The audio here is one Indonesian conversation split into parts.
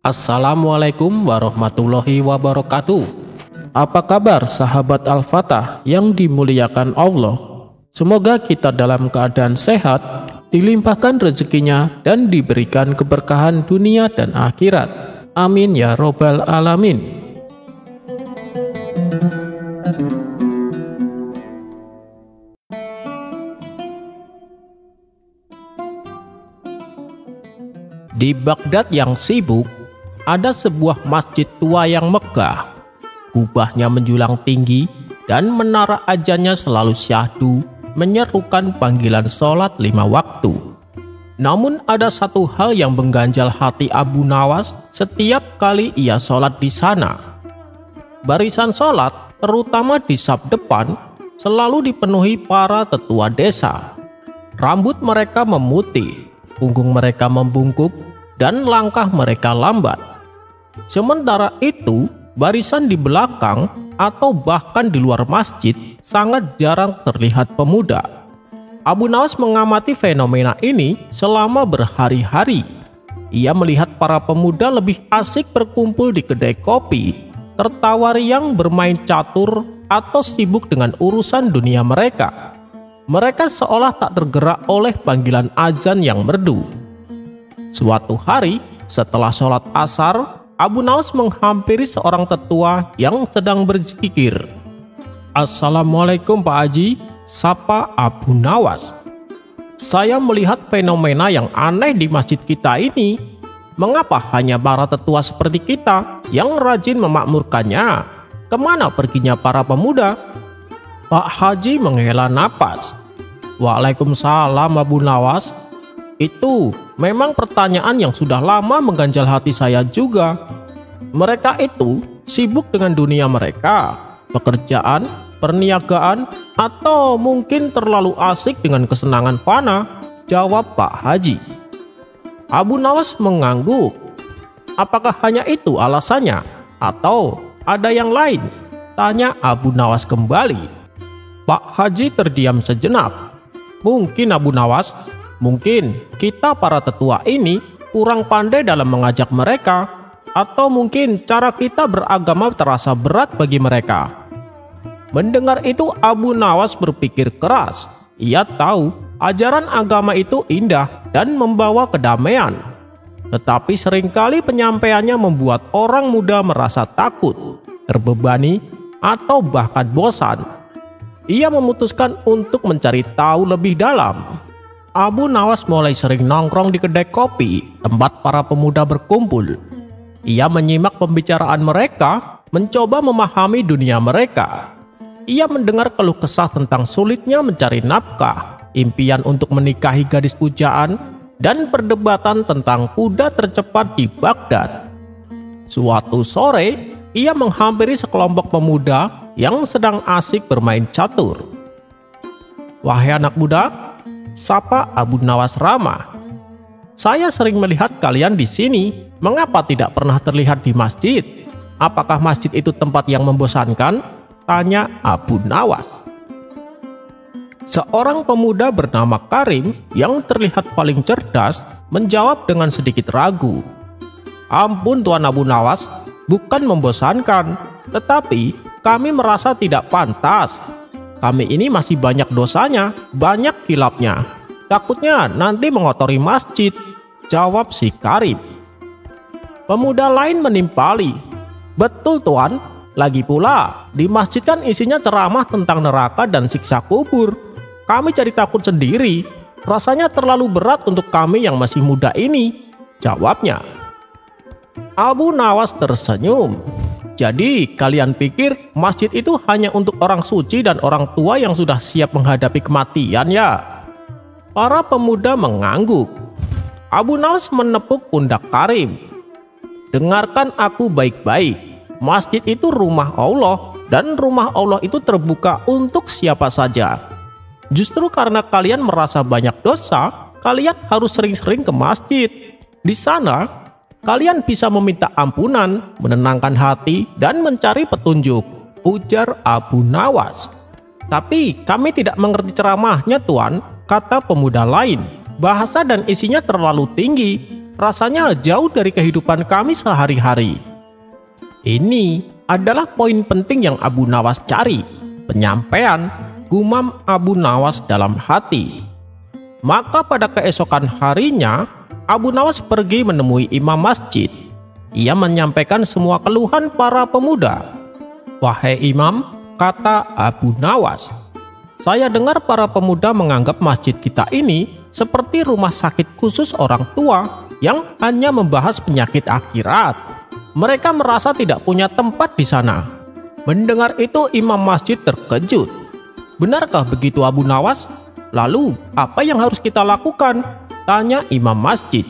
Assalamualaikum warahmatullahi wabarakatuh. Apa kabar sahabat Al-Fatah yang dimuliakan Allah? Semoga kita dalam keadaan sehat, dilimpahkan rezekinya dan diberikan keberkahan dunia dan akhirat. Amin ya robbal alamin. Di Baghdad yang sibuk, ada sebuah masjid tua yang megah. Kubahnya menjulang tinggi dan menara azannya selalu syahdu menyerukan panggilan sholat 5 waktu. Namun ada satu hal yang mengganjal hati Abu Nawas setiap kali ia sholat di sana. Barisan sholat, terutama di saf depan, selalu dipenuhi para tetua desa. Rambut mereka memutih, punggung mereka membungkuk, dan langkah mereka lambat. Sementara itu, barisan di belakang atau bahkan di luar masjid sangat jarang terlihat pemuda. Abu Nawas mengamati fenomena ini selama berhari-hari. Ia melihat para pemuda lebih asik berkumpul di kedai kopi, tertawa riang bermain catur, atau sibuk dengan urusan dunia mereka. Mereka seolah tak tergerak oleh panggilan azan yang merdu. Suatu hari, setelah sholat asar, Abu Nawas menghampiri seorang tetua yang sedang berzikir. "Assalamualaikum Pak Haji," sapa Abu Nawas. "Saya melihat fenomena yang aneh di masjid kita ini. Mengapa hanya para tetua seperti kita yang rajin memakmurkannya? Kemana perginya para pemuda?" Pak Haji menghela napas. "Waalaikumsalam Abu Nawas. Itu memang pertanyaan yang sudah lama mengganjal hati saya juga. Mereka itu sibuk dengan dunia mereka, pekerjaan, perniagaan, atau mungkin terlalu asik dengan kesenangan fana," jawab Pak Haji. Abu Nawas mengangguk. "Apakah hanya itu alasannya? Atau ada yang lain?" tanya Abu Nawas kembali. Pak Haji terdiam sejenak. "Mungkin Abu Nawas, mungkin kita para tetua ini kurang pandai dalam mengajak mereka, atau mungkin cara kita beragama terasa berat bagi mereka." Mendengar itu Abu Nawas berpikir keras. Ia tahu ajaran agama itu indah dan membawa kedamaian. Tetapi seringkali penyampaiannya membuat orang muda merasa takut, terbebani, atau bahkan bosan. Ia memutuskan untuk mencari tahu lebih dalam. Abu Nawas mulai sering nongkrong di kedai kopi tempat para pemuda berkumpul. Ia menyimak pembicaraan mereka, mencoba memahami dunia mereka. Ia mendengar keluh kesah tentang sulitnya mencari nafkah, impian untuk menikahi gadis pujaan, dan perdebatan tentang kuda tercepat di Baghdad. Suatu sore, ia menghampiri sekelompok pemuda yang sedang asik bermain catur. "Wahai anak muda," sapa Abu Nawas ramah. "Saya sering melihat kalian di sini. Mengapa tidak pernah terlihat di masjid? Apakah masjid itu tempat yang membosankan?" tanya Abu Nawas. Seorang pemuda bernama Karim yang terlihat paling cerdas menjawab dengan sedikit ragu. "Ampun Tuan Abu Nawas, bukan membosankan, tetapi kami merasa tidak pantas. Kami ini masih banyak dosanya, banyak khilafnya. Takutnya nanti mengotori masjid," jawab si Karim. Pemuda lain menimpali. "Betul Tuan, lagi pula di masjid kan isinya ceramah tentang neraka dan siksa kubur. Kami jadi takut sendiri. Rasanya terlalu berat untuk kami yang masih muda ini," jawabnya. Abu Nawas tersenyum. "Jadi kalian pikir masjid itu hanya untuk orang suci dan orang tua yang sudah siap menghadapi kematian ya?" Para pemuda mengangguk. Abu Nawas menepuk pundak Karim. "Dengarkan aku baik-baik. Masjid itu rumah Allah, dan rumah Allah itu terbuka untuk siapa saja. Justru karena kalian merasa banyak dosa, kalian harus sering-sering ke masjid. Di sana, kalian bisa meminta ampunan, menenangkan hati, dan mencari petunjuk," ujar Abu Nawas. "Tapi kami tidak mengerti ceramahnya Tuan," kata pemuda lain. "Bahasa dan isinya terlalu tinggi. rasanya jauh dari kehidupan kami sehari-hari. Ini adalah poin penting yang Abu Nawas cari. Penyampaian, gumam Abu Nawas dalam hati. Maka pada keesokan harinya, Abu Nawas pergi menemui imam masjid. Ia menyampaikan semua keluhan para pemuda. "Wahai imam," kata Abu Nawas, "saya dengar para pemuda menganggap masjid kita ini seperti rumah sakit khusus orang tua yang hanya membahas penyakit akhirat. Mereka merasa tidak punya tempat di sana." Mendengar itu imam masjid terkejut. "Benarkah begitu Abu Nawas? Lalu apa yang harus kita lakukan?" tanya imam masjid.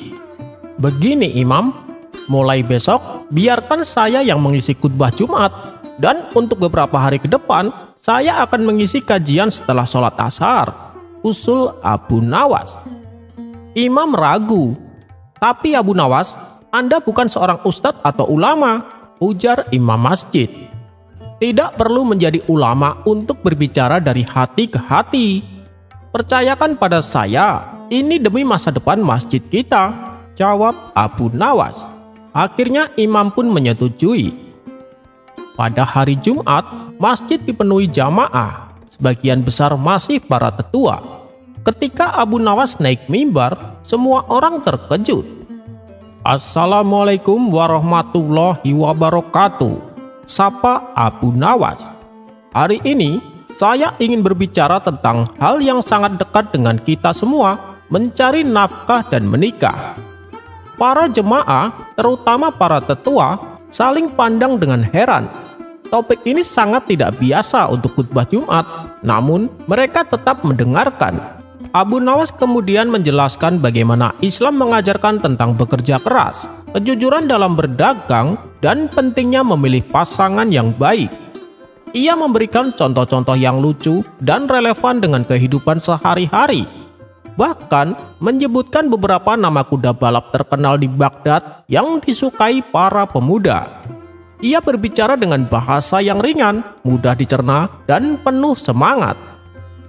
"Begini imam, mulai besok biarkan saya yang mengisi khutbah Jumat, dan untuk beberapa hari ke depan saya akan mengisi kajian setelah sholat asar," usul Abu Nawas. Imam ragu. "Tapi Abu Nawas, Anda bukan seorang ustadz atau ulama," ujar imam masjid. "Tidak perlu menjadi ulama untuk berbicara dari hati ke hati. Percayakan pada saya, ini demi masa depan masjid kita," jawab Abu Nawas. Akhirnya imam pun menyetujui. Pada hari Jumat, masjid dipenuhi jamaah. Sebagian besar masih para tetua. Ketika Abu Nawas naik mimbar, semua orang terkejut. "Assalamualaikum warahmatullahi wabarakatuh," sapa Abu Nawas. "Hari ini saya ingin berbicara tentang hal yang sangat dekat dengan kita semua, mencari nafkah dan menikah." Para jemaah, terutama para tetua, saling pandang dengan heran. Topik ini sangat tidak biasa untuk khutbah Jumat, namun mereka tetap mendengarkan. Abu Nawas kemudian menjelaskan bagaimana Islam mengajarkan tentang bekerja keras, kejujuran dalam berdagang, dan pentingnya memilih pasangan yang baik. Ia memberikan contoh-contoh yang lucu dan relevan dengan kehidupan sehari-hari. Bahkan menyebutkan beberapa nama kuda balap terkenal di Baghdad yang disukai para pemuda. Ia berbicara dengan bahasa yang ringan, mudah dicerna, dan penuh semangat.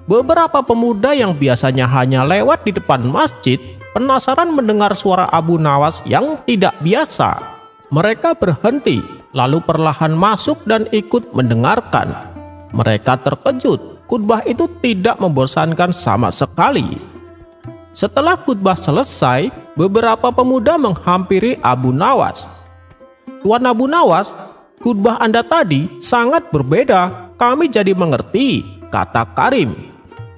Beberapa pemuda yang biasanya hanya lewat di depan masjid penasaran mendengar suara Abu Nawas yang tidak biasa. Mereka berhenti, lalu perlahan masuk dan ikut mendengarkan. Mereka terkejut, khutbah itu tidak membosankan sama sekali. Setelah khutbah selesai, beberapa pemuda menghampiri Abu Nawas. "Tuan Abu Nawas, khutbah Anda tadi sangat berbeda, kami jadi mengerti," kata Karim.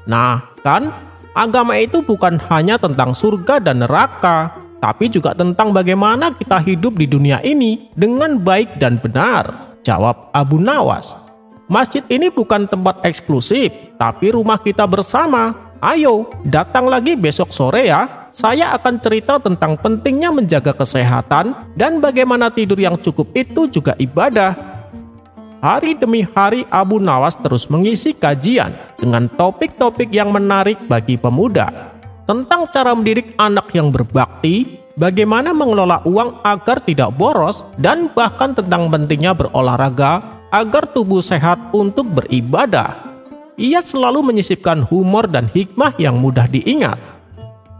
"Nah kan, agama itu bukan hanya tentang surga dan neraka, tapi juga tentang bagaimana kita hidup di dunia ini dengan baik dan benar," jawab Abu Nawas. "Masjid ini bukan tempat eksklusif, tapi rumah kita bersama. Ayo, datang lagi besok sore ya. Saya akan cerita tentang pentingnya menjaga kesehatan dan bagaimana tidur yang cukup itu juga ibadah." Hari demi hari Abu Nawas terus mengisi kajian dengan topik-topik yang menarik bagi pemuda. Tentang cara mendidik anak yang berbakti, bagaimana mengelola uang agar tidak boros, dan bahkan tentang pentingnya berolahraga agar tubuh sehat untuk beribadah. Ia selalu menyisipkan humor dan hikmah yang mudah diingat.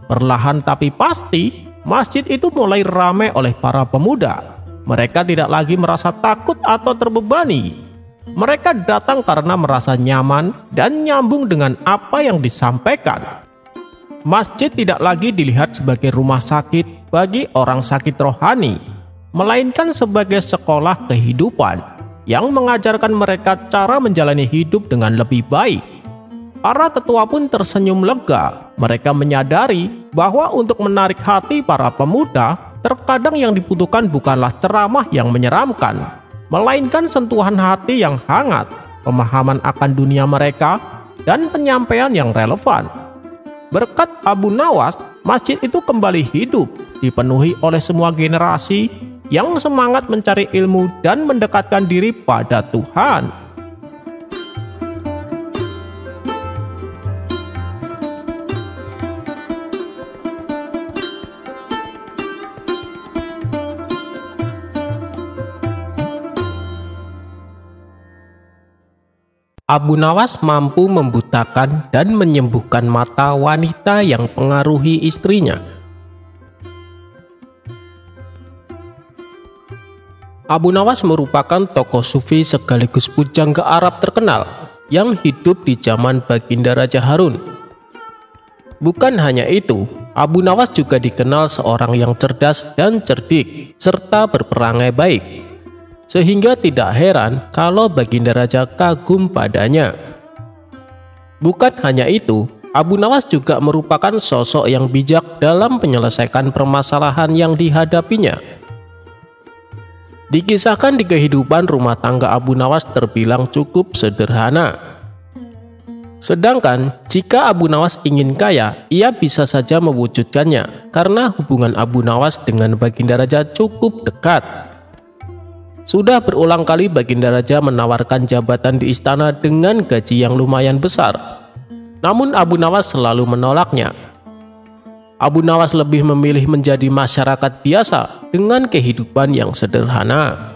Perlahan tapi pasti, masjid itu mulai ramai oleh para pemuda. Mereka tidak lagi merasa takut atau terbebani. Mereka datang karena merasa nyaman dan nyambung dengan apa yang disampaikan. Masjid tidak lagi dilihat sebagai rumah sakit bagi orang sakit rohani, melainkan sebagai sekolah kehidupan yang mengajarkan mereka cara menjalani hidup dengan lebih baik. Para tetua pun tersenyum lega. Mereka menyadari bahwa untuk menarik hati para pemuda, terkadang yang dibutuhkan bukanlah ceramah yang menyeramkan, melainkan sentuhan hati yang hangat, pemahaman akan dunia mereka, dan penyampaian yang relevan. Berkat Abu Nawas, masjid itu kembali hidup, dipenuhi oleh semua generasi yang semangat mencari ilmu dan mendekatkan diri pada Tuhan. Abu Nawas mampu membutakan dan menyembuhkan mata wanita yang pengaruhi istrinya. Abu Nawas merupakan tokoh sufi sekaligus pujangga Arab terkenal yang hidup di zaman Baginda Raja Harun. Bukan hanya itu, Abu Nawas juga dikenal seorang yang cerdas dan cerdik serta berperangai baik, sehingga tidak heran kalau Baginda Raja kagum padanya. Bukan hanya itu, Abu Nawas juga merupakan sosok yang bijak dalam menyelesaikan permasalahan yang dihadapinya. Dikisahkan di kehidupan rumah tangga Abu Nawas terbilang cukup sederhana. Sedangkan jika Abu Nawas ingin kaya, ia bisa saja mewujudkannya karena hubungan Abu Nawas dengan Baginda Raja cukup dekat. Sudah berulang kali Baginda Raja menawarkan jabatan di istana dengan gaji yang lumayan besar. Namun Abu Nawas selalu menolaknya. Abu Nawas lebih memilih menjadi masyarakat biasa dengan kehidupan yang sederhana.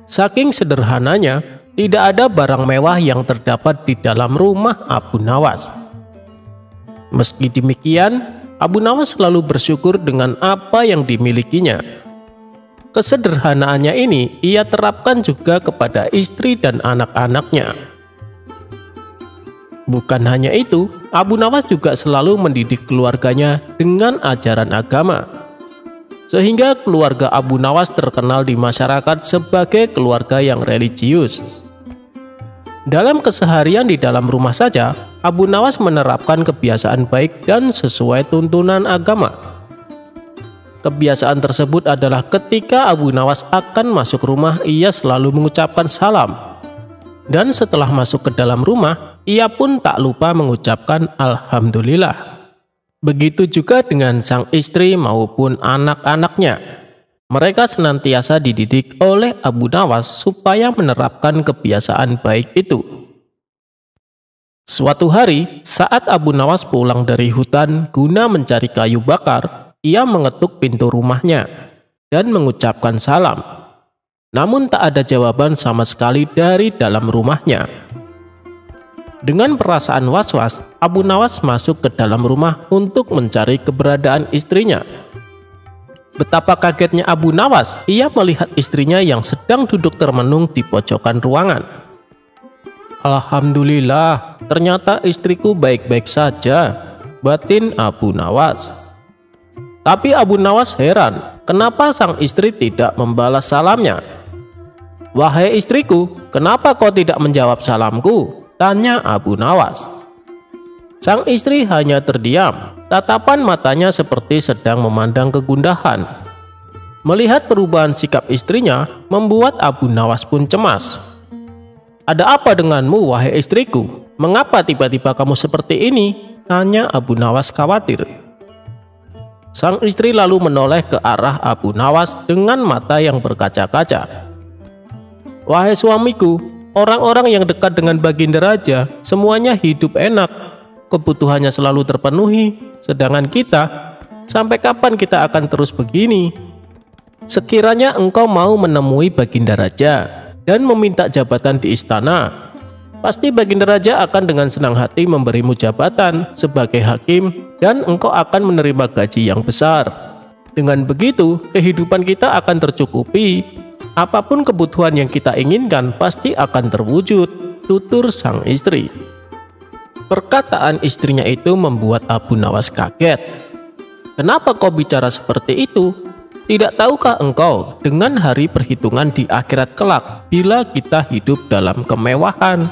Saking sederhananya, tidak ada barang mewah yang terdapat di dalam rumah Abu Nawas. Meski demikian, Abu Nawas selalu bersyukur dengan apa yang dimilikinya. Kesederhanaannya ini ia terapkan juga kepada istri dan anak-anaknya. Bukan hanya itu, Abu Nawas juga selalu mendidik keluarganya dengan ajaran agama, sehingga keluarga Abu Nawas terkenal di masyarakat sebagai keluarga yang religius. Dalam keseharian di dalam rumah saja, Abu Nawas menerapkan kebiasaan baik dan sesuai tuntunan agama. Kebiasaan tersebut adalah ketika Abu Nawas akan masuk rumah, ia selalu mengucapkan salam. Dan setelah masuk ke dalam rumah, ia pun tak lupa mengucapkan Alhamdulillah. Begitu juga dengan sang istri maupun anak-anaknya. Mereka senantiasa dididik oleh Abu Nawas supaya menerapkan kebiasaan baik itu. Suatu hari, saat Abu Nawas pulang dari hutan guna mencari kayu bakar, ia mengetuk pintu rumahnya dan mengucapkan salam. Namun tak ada jawaban sama sekali dari dalam rumahnya. Dengan perasaan was-was, Abu Nawas masuk ke dalam rumah untuk mencari keberadaan istrinya. Betapa kagetnya Abu Nawas, ia melihat istrinya yang sedang duduk termenung di pojokan ruangan. Alhamdulillah, ternyata istriku baik-baik saja, batin Abu Nawas. Tapi Abu Nawas heran, kenapa sang istri tidak membalas salamnya. Wahai istriku, kenapa kau tidak menjawab salamku? Tanya Abu Nawas. Sang istri hanya terdiam, tatapan matanya seperti sedang memandang kegundahan. Melihat perubahan sikap istrinya, membuat Abu Nawas pun cemas. Ada apa denganmu, wahai istriku? Mengapa tiba-tiba kamu seperti ini? Tanya Abu Nawas khawatir. Sang istri lalu menoleh ke arah Abu Nawas dengan mata yang berkaca-kaca. Wahai suamiku, orang-orang yang dekat dengan Baginda Raja semuanya hidup enak, kebutuhannya selalu terpenuhi, sedangkan kita, sampai kapan kita akan terus begini? Sekiranya engkau mau menemui Baginda Raja dan meminta jabatan di istana, pasti Baginda Raja akan dengan senang hati memberimu jabatan sebagai hakim dan engkau akan menerima gaji yang besar. Dengan begitu, kehidupan kita akan tercukupi. Apapun kebutuhan yang kita inginkan pasti akan terwujud, tutur sang istri. Perkataan istrinya itu membuat Abu Nawas kaget. Kenapa kau bicara seperti itu? Tidak tahukah engkau dengan hari perhitungan di akhirat kelak bila kita hidup dalam kemewahan?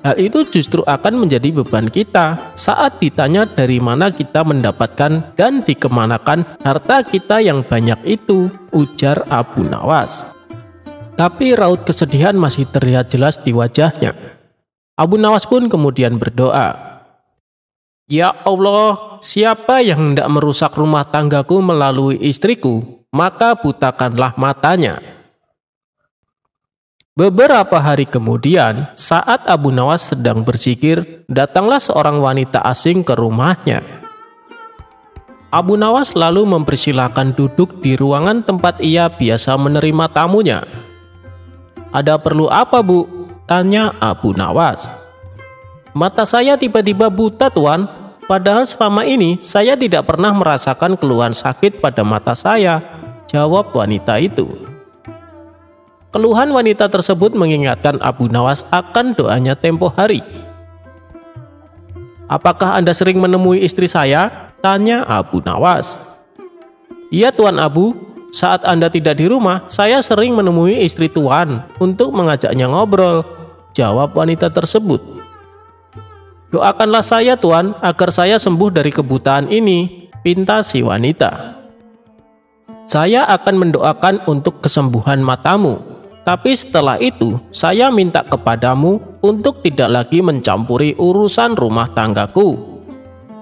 Hal itu justru akan menjadi beban kita saat ditanya dari mana kita mendapatkan dan dikemanakan harta kita yang banyak itu, ujar Abu Nawas. Tapi raut kesedihan masih terlihat jelas di wajahnya. Abu Nawas pun kemudian berdoa, Ya Allah, siapa yang hendak merusak rumah tanggaku melalui istriku, maka butakanlah matanya. Beberapa hari kemudian, saat Abu Nawas sedang berzikir, datanglah seorang wanita asing ke rumahnya. Abu Nawas lalu mempersilahkan duduk di ruangan tempat ia biasa menerima tamunya. Ada perlu apa, Bu? Tanya Abu Nawas. Mata saya tiba-tiba buta, Tuan. Padahal selama ini saya tidak pernah merasakan keluhan sakit pada mata saya, jawab wanita itu. Keluhan wanita tersebut mengingatkan Abu Nawas akan doanya tempo hari. "Apakah Anda sering menemui istri saya?" tanya Abu Nawas. "Iya Tuan Abu, saat Anda tidak di rumah, saya sering menemui istri Tuan untuk mengajaknya ngobrol," jawab wanita tersebut. "Doakanlah saya Tuan agar saya sembuh dari kebutaan ini," pinta si wanita. "Saya akan mendoakan untuk kesembuhan matamu, tapi setelah itu saya minta kepadamu untuk tidak lagi mencampuri urusan rumah tanggaku.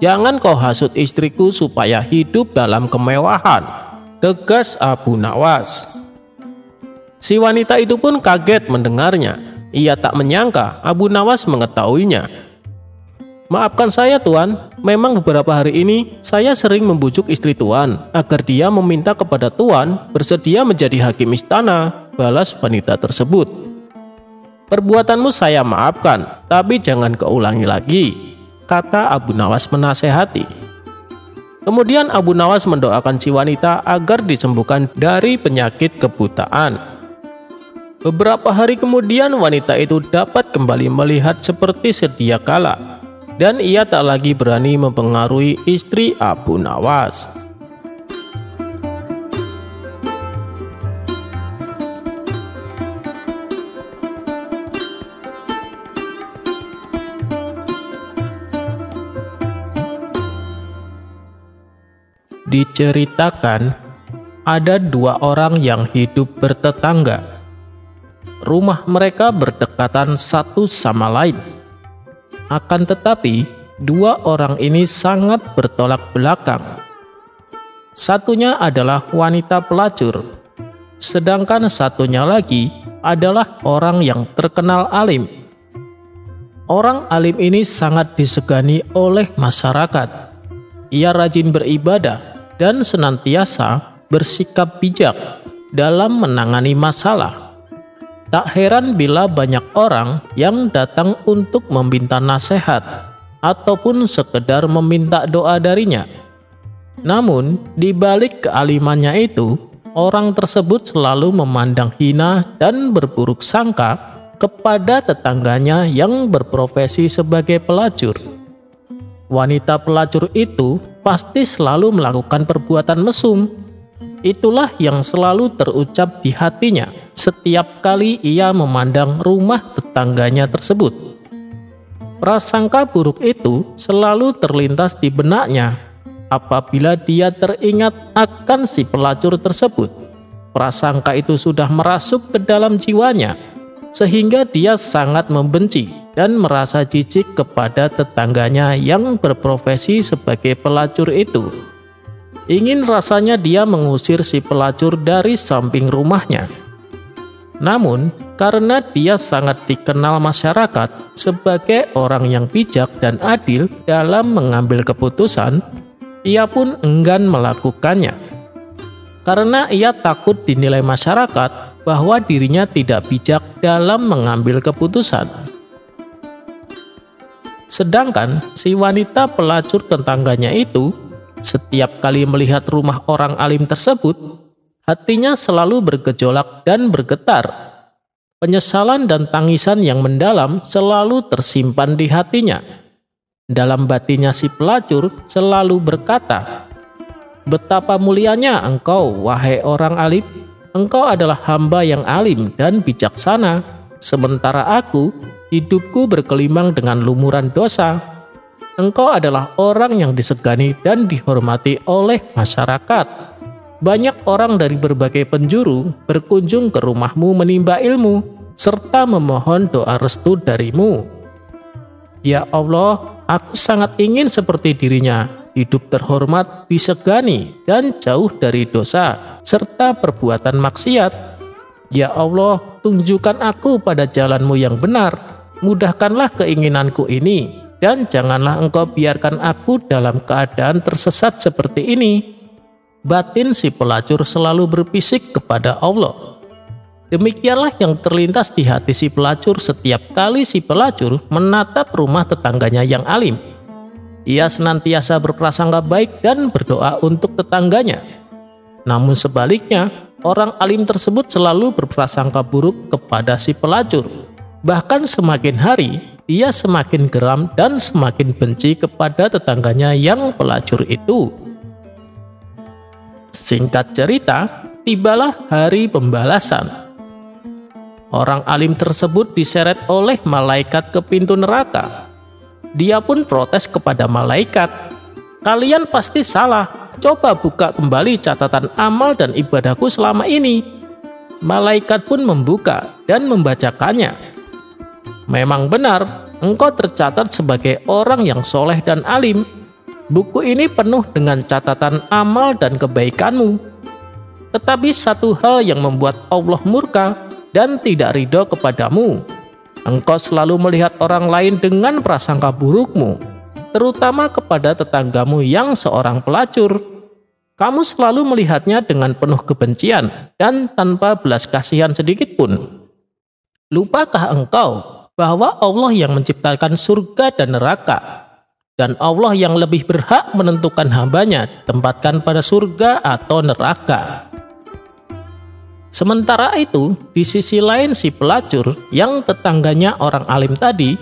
Jangan kau hasut istriku supaya hidup dalam kemewahan," tegas Abu Nawas. Si wanita itu pun kaget mendengarnya. Ia tak menyangka Abu Nawas mengetahuinya. "Maafkan saya Tuan, memang beberapa hari ini saya sering membujuk istri Tuan agar dia meminta kepada Tuan bersedia menjadi hakim istana," balas wanita tersebut. "Perbuatanmu saya maafkan, tapi jangan keulangi lagi," kata Abu Nawas menasehati. Kemudian Abu Nawas mendoakan si wanita agar disembuhkan dari penyakit kebutaan. Beberapa hari kemudian wanita itu dapat kembali melihat seperti sedia kala, dan ia tak lagi berani mempengaruhi istri Abu Nawas. Diceritakan, ada dua orang yang hidup bertetangga. Rumah mereka berdekatan satu sama lain. Akan tetapi, dua orang ini sangat bertolak belakang. Satunya adalah wanita pelacur, sedangkan satunya lagi adalah orang yang terkenal alim. Orang alim ini sangat disegani oleh masyarakat. Ia rajin beribadah dan senantiasa bersikap bijak dalam menangani masalah. Tak heran bila banyak orang yang datang untuk meminta nasihat ataupun sekedar meminta doa darinya. Namun, di balik kealimannya itu, orang tersebut selalu memandang hina dan berburuk sangka kepada tetangganya yang berprofesi sebagai pelacur. Wanita pelacur itu pasti selalu melakukan perbuatan mesum. Itulah yang selalu terucap di hatinya setiap kali ia memandang rumah tetangganya tersebut. Prasangka buruk itu selalu terlintas di benaknya apabila dia teringat akan si pelacur tersebut. Prasangka itu sudah merasuk ke dalam jiwanya, sehingga dia sangat membenci dan merasa jijik kepada tetangganya yang berprofesi sebagai pelacur itu. Ingin rasanya dia mengusir si pelacur dari samping rumahnya. Namun, karena dia sangat dikenal masyarakat sebagai orang yang bijak dan adil dalam mengambil keputusan, ia pun enggan melakukannya. Karena ia takut dinilai masyarakat bahwa dirinya tidak bijak dalam mengambil keputusan. Sedangkan si wanita pelacur tetangganya itu, setiap kali melihat rumah orang alim tersebut, hatinya selalu bergejolak dan bergetar. Penyesalan dan tangisan yang mendalam selalu tersimpan di hatinya. Dalam batinnya si pelacur selalu berkata, "Betapa mulianya engkau, wahai orang alim. Engkau adalah hamba yang alim dan bijaksana, sementara aku, hidupku berkelimang dengan lumuran dosa. Engkau adalah orang yang disegani dan dihormati oleh masyarakat. Banyak orang dari berbagai penjuru berkunjung ke rumahmu menimba ilmu, serta memohon doa restu darimu. Ya Allah, aku sangat ingin seperti dirinya, hidup terhormat, disegani, dan jauh dari dosa, serta perbuatan maksiat. Ya Allah, tunjukkan aku pada jalan-Mu yang benar, mudahkanlah keinginanku ini, dan janganlah Engkau biarkan aku dalam keadaan tersesat seperti ini." Batin si pelacur selalu berbisik kepada Allah. Demikianlah yang terlintas di hati si pelacur setiap kali si pelacur menatap rumah tetangganya yang alim. Ia senantiasa berprasangka baik dan berdoa untuk tetangganya. Namun sebaliknya, orang alim tersebut selalu berprasangka buruk kepada si pelacur. Bahkan semakin hari, ia semakin geram dan semakin benci kepada tetangganya yang pelacur itu. Singkat cerita, tibalah hari pembalasan. Orang alim tersebut diseret oleh malaikat ke pintu neraka. Dia pun protes kepada malaikat, "Kalian pasti salah. Coba buka kembali catatan amal dan ibadahku selama ini." Malaikat pun membuka dan membacakannya. "Memang benar, engkau tercatat sebagai orang yang soleh dan alim. Buku ini penuh dengan catatan amal dan kebaikanmu. Tetapi satu hal yang membuat Allah murka dan tidak ridho kepadamu. Engkau selalu melihat orang lain dengan prasangka burukmu, terutama kepada tetanggamu yang seorang pelacur. Kamu selalu melihatnya dengan penuh kebencian dan tanpa belas kasihan sedikit pun. Lupakah engkau bahwa Allah yang menciptakan surga dan neraka, dan Allah yang lebih berhak menentukan hambanya ditempatkan pada surga atau neraka?" Sementara itu, di sisi lain si pelacur yang tetangganya orang alim tadi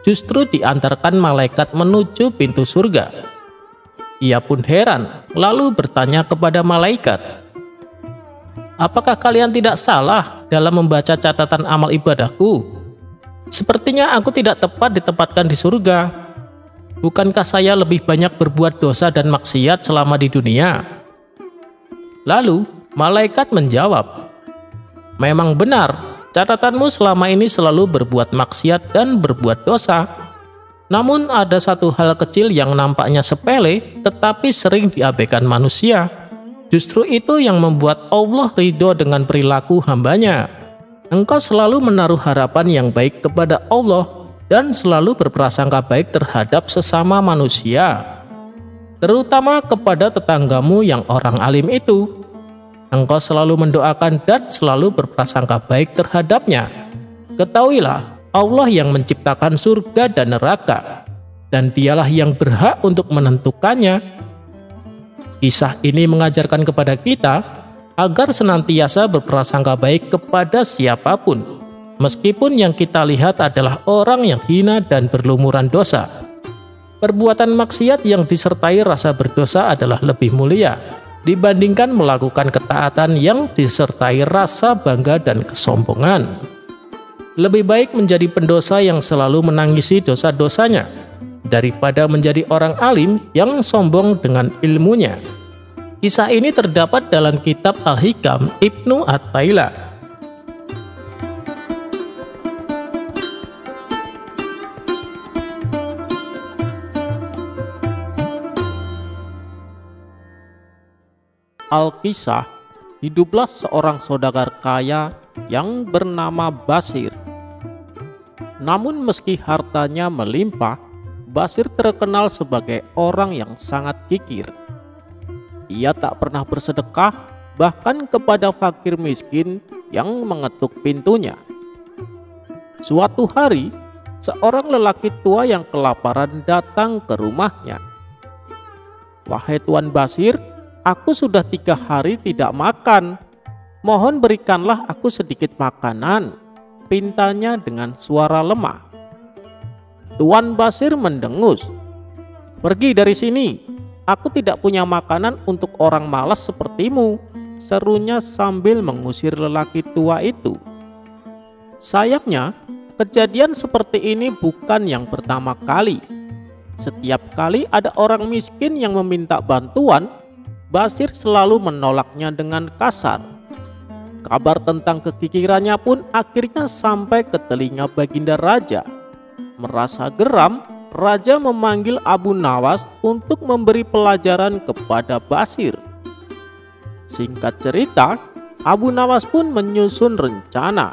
justru diantarkan malaikat menuju pintu surga. Ia pun heran, lalu bertanya kepada malaikat, "Apakah kalian tidak salah dalam membaca catatan amal ibadahku? Sepertinya aku tidak tepat ditempatkan di surga. Bukankah saya lebih banyak berbuat dosa dan maksiat selama di dunia?" Lalu malaikat menjawab, "Memang benar, catatanmu selama ini selalu berbuat maksiat dan berbuat dosa. Namun ada satu hal kecil yang nampaknya sepele tetapi sering diabaikan manusia. Justru itu yang membuat Allah ridho dengan perilaku hambanya. Engkau selalu menaruh harapan yang baik kepada Allah dan selalu berprasangka baik terhadap sesama manusia, terutama kepada tetanggamu yang orang alim itu. Engkau selalu mendoakan dan selalu berprasangka baik terhadapnya. Ketahuilah, Allah yang menciptakan surga dan neraka, dan dialah yang berhak untuk menentukannya." Kisah ini mengajarkan kepada kita agar senantiasa berprasangka baik kepada siapapun, meskipun yang kita lihat adalah orang yang hina dan berlumuran dosa. Perbuatan maksiat yang disertai rasa berdosa adalah lebih mulia dibandingkan melakukan ketaatan yang disertai rasa bangga dan kesombongan. Lebih baik menjadi pendosa yang selalu menangisi dosa-dosanya daripada menjadi orang alim yang sombong dengan ilmunya. Kisah ini terdapat dalam kitab Al-Hikam Ibnu At-Taila. Alkisah, hiduplah seorang saudagar kaya yang bernama Basir. Namun meski hartanya melimpah, Basir terkenal sebagai orang yang sangat kikir. Ia tak pernah bersedekah bahkan kepada fakir miskin yang mengetuk pintunya. Suatu hari, seorang lelaki tua yang kelaparan datang ke rumahnya. "Wahai Tuan Basir, aku sudah 3 hari tidak makan. Mohon berikanlah aku sedikit makanan," pintanya dengan suara lemah. Tuan Basir mendengus. "Pergi dari sini, aku tidak punya makanan untuk orang malas sepertimu," serunya sambil mengusir lelaki tua itu. Sayangnya, kejadian seperti ini bukan yang pertama kali. Setiap kali ada orang miskin yang meminta bantuan, Basir selalu menolaknya dengan kasar. Kabar tentang kekikirannya pun akhirnya sampai ke telinga Baginda Raja. Merasa geram, Raja memanggil Abu Nawas untuk memberi pelajaran kepada Basir. Singkat cerita, Abu Nawas pun menyusun rencana.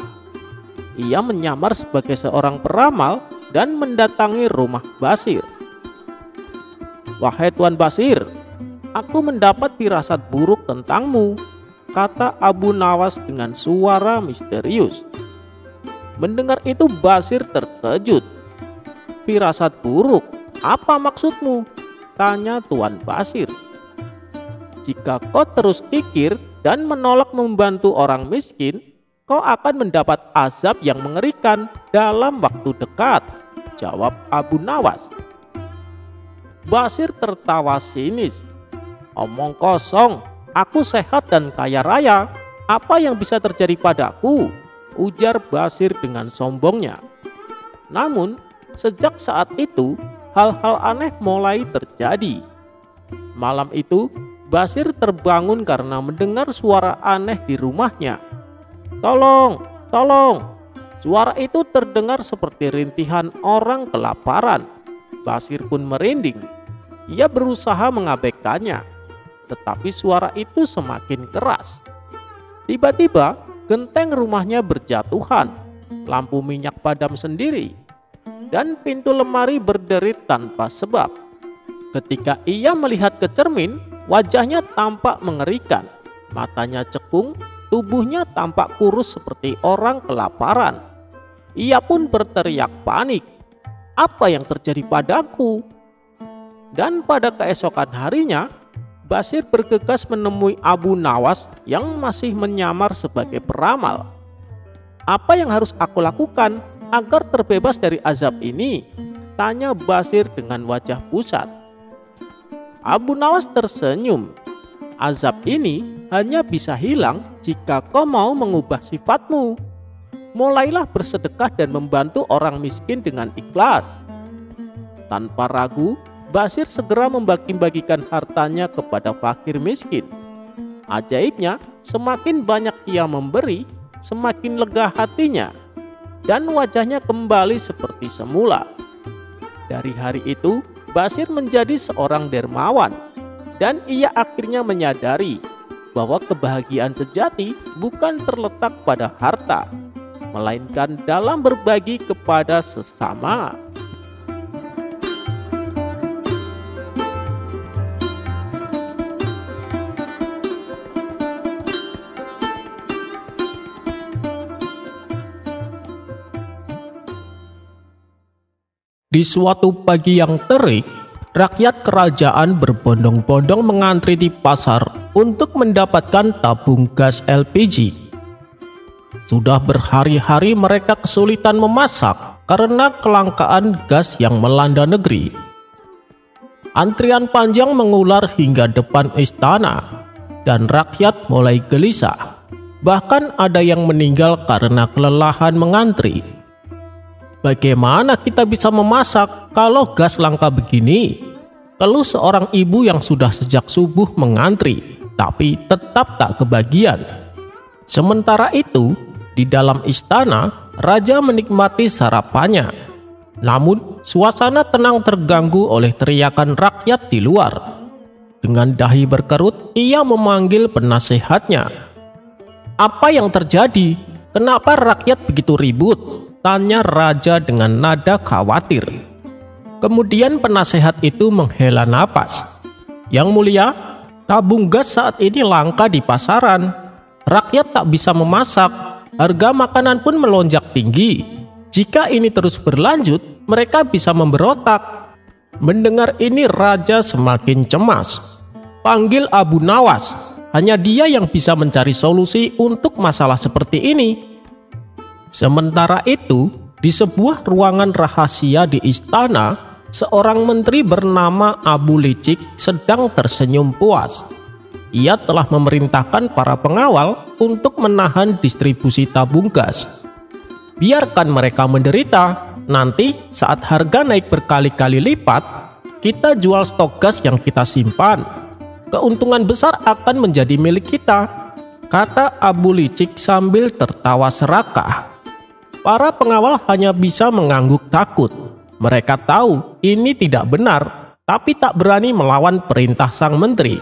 Ia menyamar sebagai seorang peramal dan mendatangi rumah Basir. "Wahai Tuan Basir, aku mendapat firasat buruk tentangmu," kata Abu Nawas dengan suara misterius. Mendengar itu Basir terkejut. "Firasat buruk? Apa maksudmu?" tanya Tuan Basir. "Jika kau terus kikir dan menolak membantu orang miskin, kau akan mendapat azab yang mengerikan dalam waktu dekat, jawab Abu Nawas. Basir tertawa sinis. Omong kosong, aku sehat dan kaya raya. Apa yang bisa terjadi padaku? Ujar Basir dengan sombongnya. Namun, sejak saat itu, hal-hal aneh mulai terjadi. Malam itu, Basir terbangun karena mendengar suara aneh di rumahnya. Tolong, tolong. Suara itu terdengar seperti rintihan orang kelaparan. Basir pun merinding. Ia berusaha mengabaikannya, tetapi suara itu semakin keras. Tiba-tiba, genteng rumahnya berjatuhan, lampu minyak padam sendiri, dan pintu lemari berderit tanpa sebab. Ketika ia melihat ke cermin, wajahnya tampak mengerikan, matanya cekung, tubuhnya tampak kurus seperti orang kelaparan. Ia pun berteriak panik, "Apa yang terjadi padaku?" Dan pada keesokan harinya, Basir bergegas menemui Abu Nawas yang masih menyamar sebagai peramal. "Apa yang harus aku lakukan agar terbebas dari azab ini?" tanya Basir dengan wajah pusat. Abu Nawas tersenyum. "Azab ini hanya bisa hilang jika kau mau mengubah sifatmu. Mulailah bersedekah dan membantu orang miskin dengan ikhlas." Tanpa ragu, Basir segera membagi-bagikan hartanya kepada fakir miskin. Ajaibnya, semakin banyak ia memberi, semakin lega hatinya, dan wajahnya kembali seperti semula. Dari hari itu, Basir menjadi seorang dermawan, dan ia akhirnya menyadari bahwa kebahagiaan sejati bukan terletak pada harta, melainkan dalam berbagi kepada sesama. Di suatu pagi yang terik, rakyat kerajaan berbondong-bondong mengantri di pasar untuk mendapatkan tabung gas LPG. Sudah berhari-hari mereka kesulitan memasak karena kelangkaan gas yang melanda negeri. Antrian panjang mengular hingga depan istana, dan rakyat mulai gelisah. Bahkan ada yang meninggal karena kelelahan mengantri. "Bagaimana kita bisa memasak kalau gas langka begini?" keluh seorang ibu yang sudah sejak subuh mengantri, tapi tetap tak kebagian. Sementara itu, di dalam istana, raja menikmati sarapannya. Namun, suasana tenang terganggu oleh teriakan rakyat di luar. Dengan dahi berkerut, ia memanggil penasehatnya. "Apa yang terjadi? Kenapa rakyat begitu ribut?" tanya raja dengan nada khawatir. Kemudian penasehat itu menghela napas. "Yang mulia, tabung gas saat ini langka di pasaran. Rakyat tak bisa memasak, harga makanan pun melonjak tinggi. Jika ini terus berlanjut, mereka bisa memberontak." Mendengar ini raja semakin cemas. "Panggil Abu Nawas, hanya dia yang bisa mencari solusi untuk masalah seperti ini." Sementara itu, di sebuah ruangan rahasia di istana, seorang menteri bernama Abu Licik sedang tersenyum puas. Ia telah memerintahkan para pengawal untuk menahan distribusi tabung gas. "Biarkan mereka menderita, nanti saat harga naik berkali-kali lipat, kita jual stok gas yang kita simpan. Keuntungan besar akan menjadi milik kita," kata Abu Licik sambil tertawa serakah. Para pengawal hanya bisa mengangguk takut. Mereka tahu ini tidak benar, tapi tak berani melawan perintah sang menteri.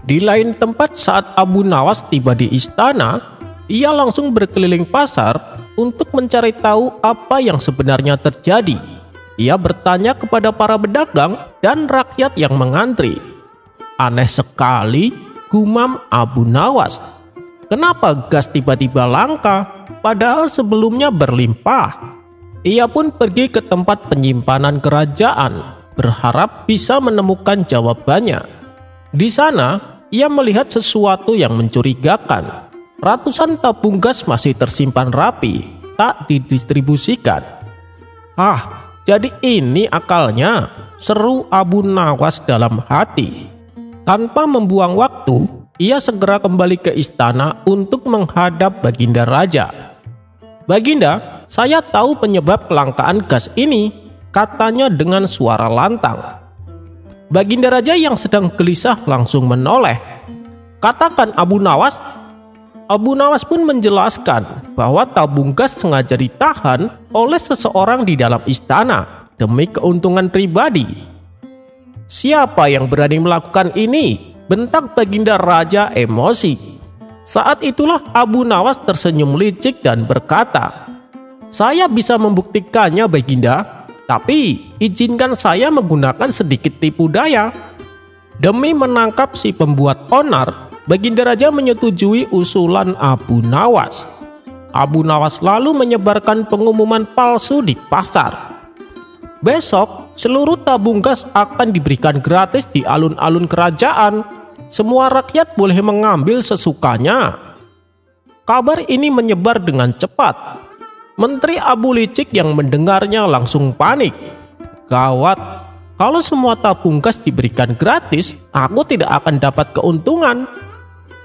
Di lain tempat, saat Abu Nawas tiba di istana, ia langsung berkeliling pasar untuk mencari tahu apa yang sebenarnya terjadi. Ia bertanya kepada para pedagang dan rakyat yang mengantri. "Aneh sekali," gumam Abu Nawas. "Kenapa gas tiba-tiba langka, padahal sebelumnya berlimpah?" Ia pun pergi ke tempat penyimpanan kerajaan, berharap bisa menemukan jawabannya. Di sana, ia melihat sesuatu yang mencurigakan. Ratusan tabung gas masih tersimpan rapi, tak didistribusikan. "Ah, jadi ini akalnya," seru Abu Nawas dalam hati. Tanpa membuang waktu, ia segera kembali ke istana untuk menghadap Baginda Raja. "Baginda, saya tahu penyebab kelangkaan gas ini," katanya dengan suara lantang. Baginda Raja yang sedang gelisah langsung menoleh. "Katakan Abu Nawas." Abu Nawas pun menjelaskan bahwa tabung gas sengaja ditahan oleh seseorang di dalam istana demi keuntungan pribadi. "Siapa yang berani melakukan ini?" bentak Baginda Raja emosi. Saat itulah Abu Nawas tersenyum licik dan berkata, "Saya bisa membuktikannya, Baginda, tapi izinkan saya menggunakan sedikit tipu daya." Demi menangkap si pembuat onar, Baginda Raja menyetujui usulan Abu Nawas. Abu Nawas lalu menyebarkan pengumuman palsu di pasar. "Besok, seluruh tabung gas akan diberikan gratis di alun-alun kerajaan. Semua rakyat boleh mengambil sesukanya." Kabar ini menyebar dengan cepat. Menteri Abu Licik yang mendengarnya langsung panik. "Gawat, kalau semua tabung gas diberikan gratis, aku tidak akan dapat keuntungan."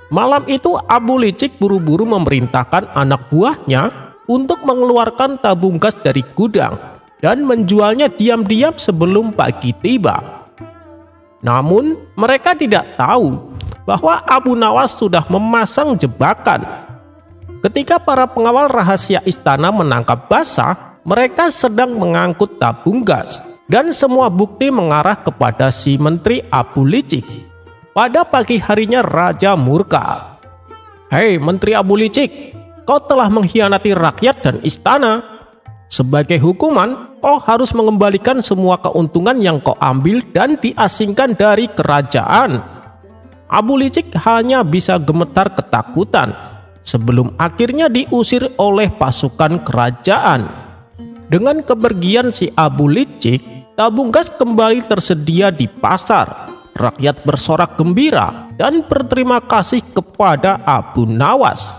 Malam itu Abu Licik buru-buru memerintahkan anak buahnya untuk mengeluarkan tabung gas dari gudang dan menjualnya diam-diam sebelum pagi tiba. Namun mereka tidak tahu bahwa Abu Nawas sudah memasang jebakan. Ketika para pengawal rahasia istana menangkap basah, mereka sedang mengangkut tabung gas dan semua bukti mengarah kepada si Menteri Abu Licik. Pada pagi harinya Raja murka. "Hei Menteri Abu Licik, kau telah mengkhianati rakyat dan istana. Sebagai hukuman, kau harus mengembalikan semua keuntungan yang kau ambil dan diasingkan dari kerajaan." Abu Licik hanya bisa gemetar ketakutan sebelum akhirnya diusir oleh pasukan kerajaan. Dengan kepergian si Abu Licik, tabung gas kembali tersedia di pasar. Rakyat bersorak gembira dan berterima kasih kepada Abu Nawas.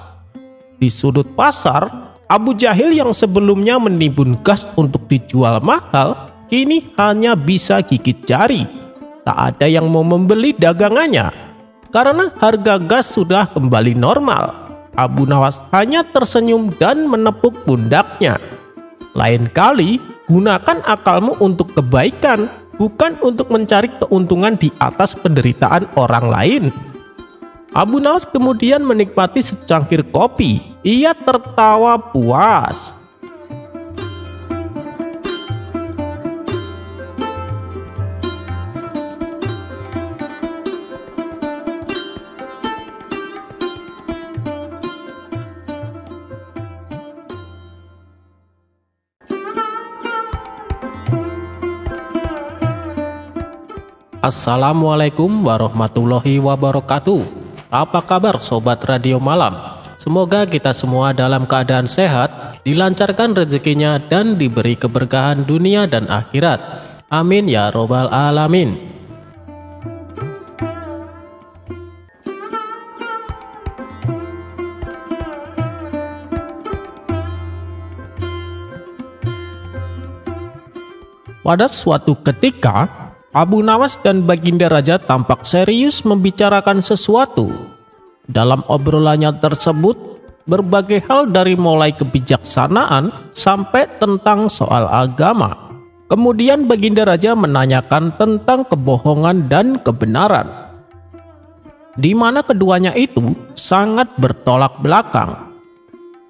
Di sudut pasar, Abu Jahil yang sebelumnya menimbun gas untuk dijual mahal, kini hanya bisa gigit jari. Tak ada yang mau membeli dagangannya karena harga gas sudah kembali normal. Abu Nawas hanya tersenyum dan menepuk pundaknya. "Lain kali, gunakan akalmu untuk kebaikan, bukan untuk mencari keuntungan di atas penderitaan orang lain." Abu Nawas kemudian menikmati secangkir kopi. Ia tertawa puas. Assalamualaikum warahmatullahi wabarakatuh. Apa kabar Sobat Radio Malam? Semoga kita semua dalam keadaan sehat, dilancarkan rezekinya dan diberi keberkahan dunia dan akhirat. Amin ya robbal alamin. Pada suatu ketika, Abu Nawas dan Baginda Raja tampak serius membicarakan sesuatu. Dalam obrolannya tersebut, berbagai hal dari mulai kebijaksanaan sampai tentang soal agama. Kemudian Baginda Raja menanyakan tentang kebohongan dan kebenaran, di mana keduanya itu sangat bertolak belakang.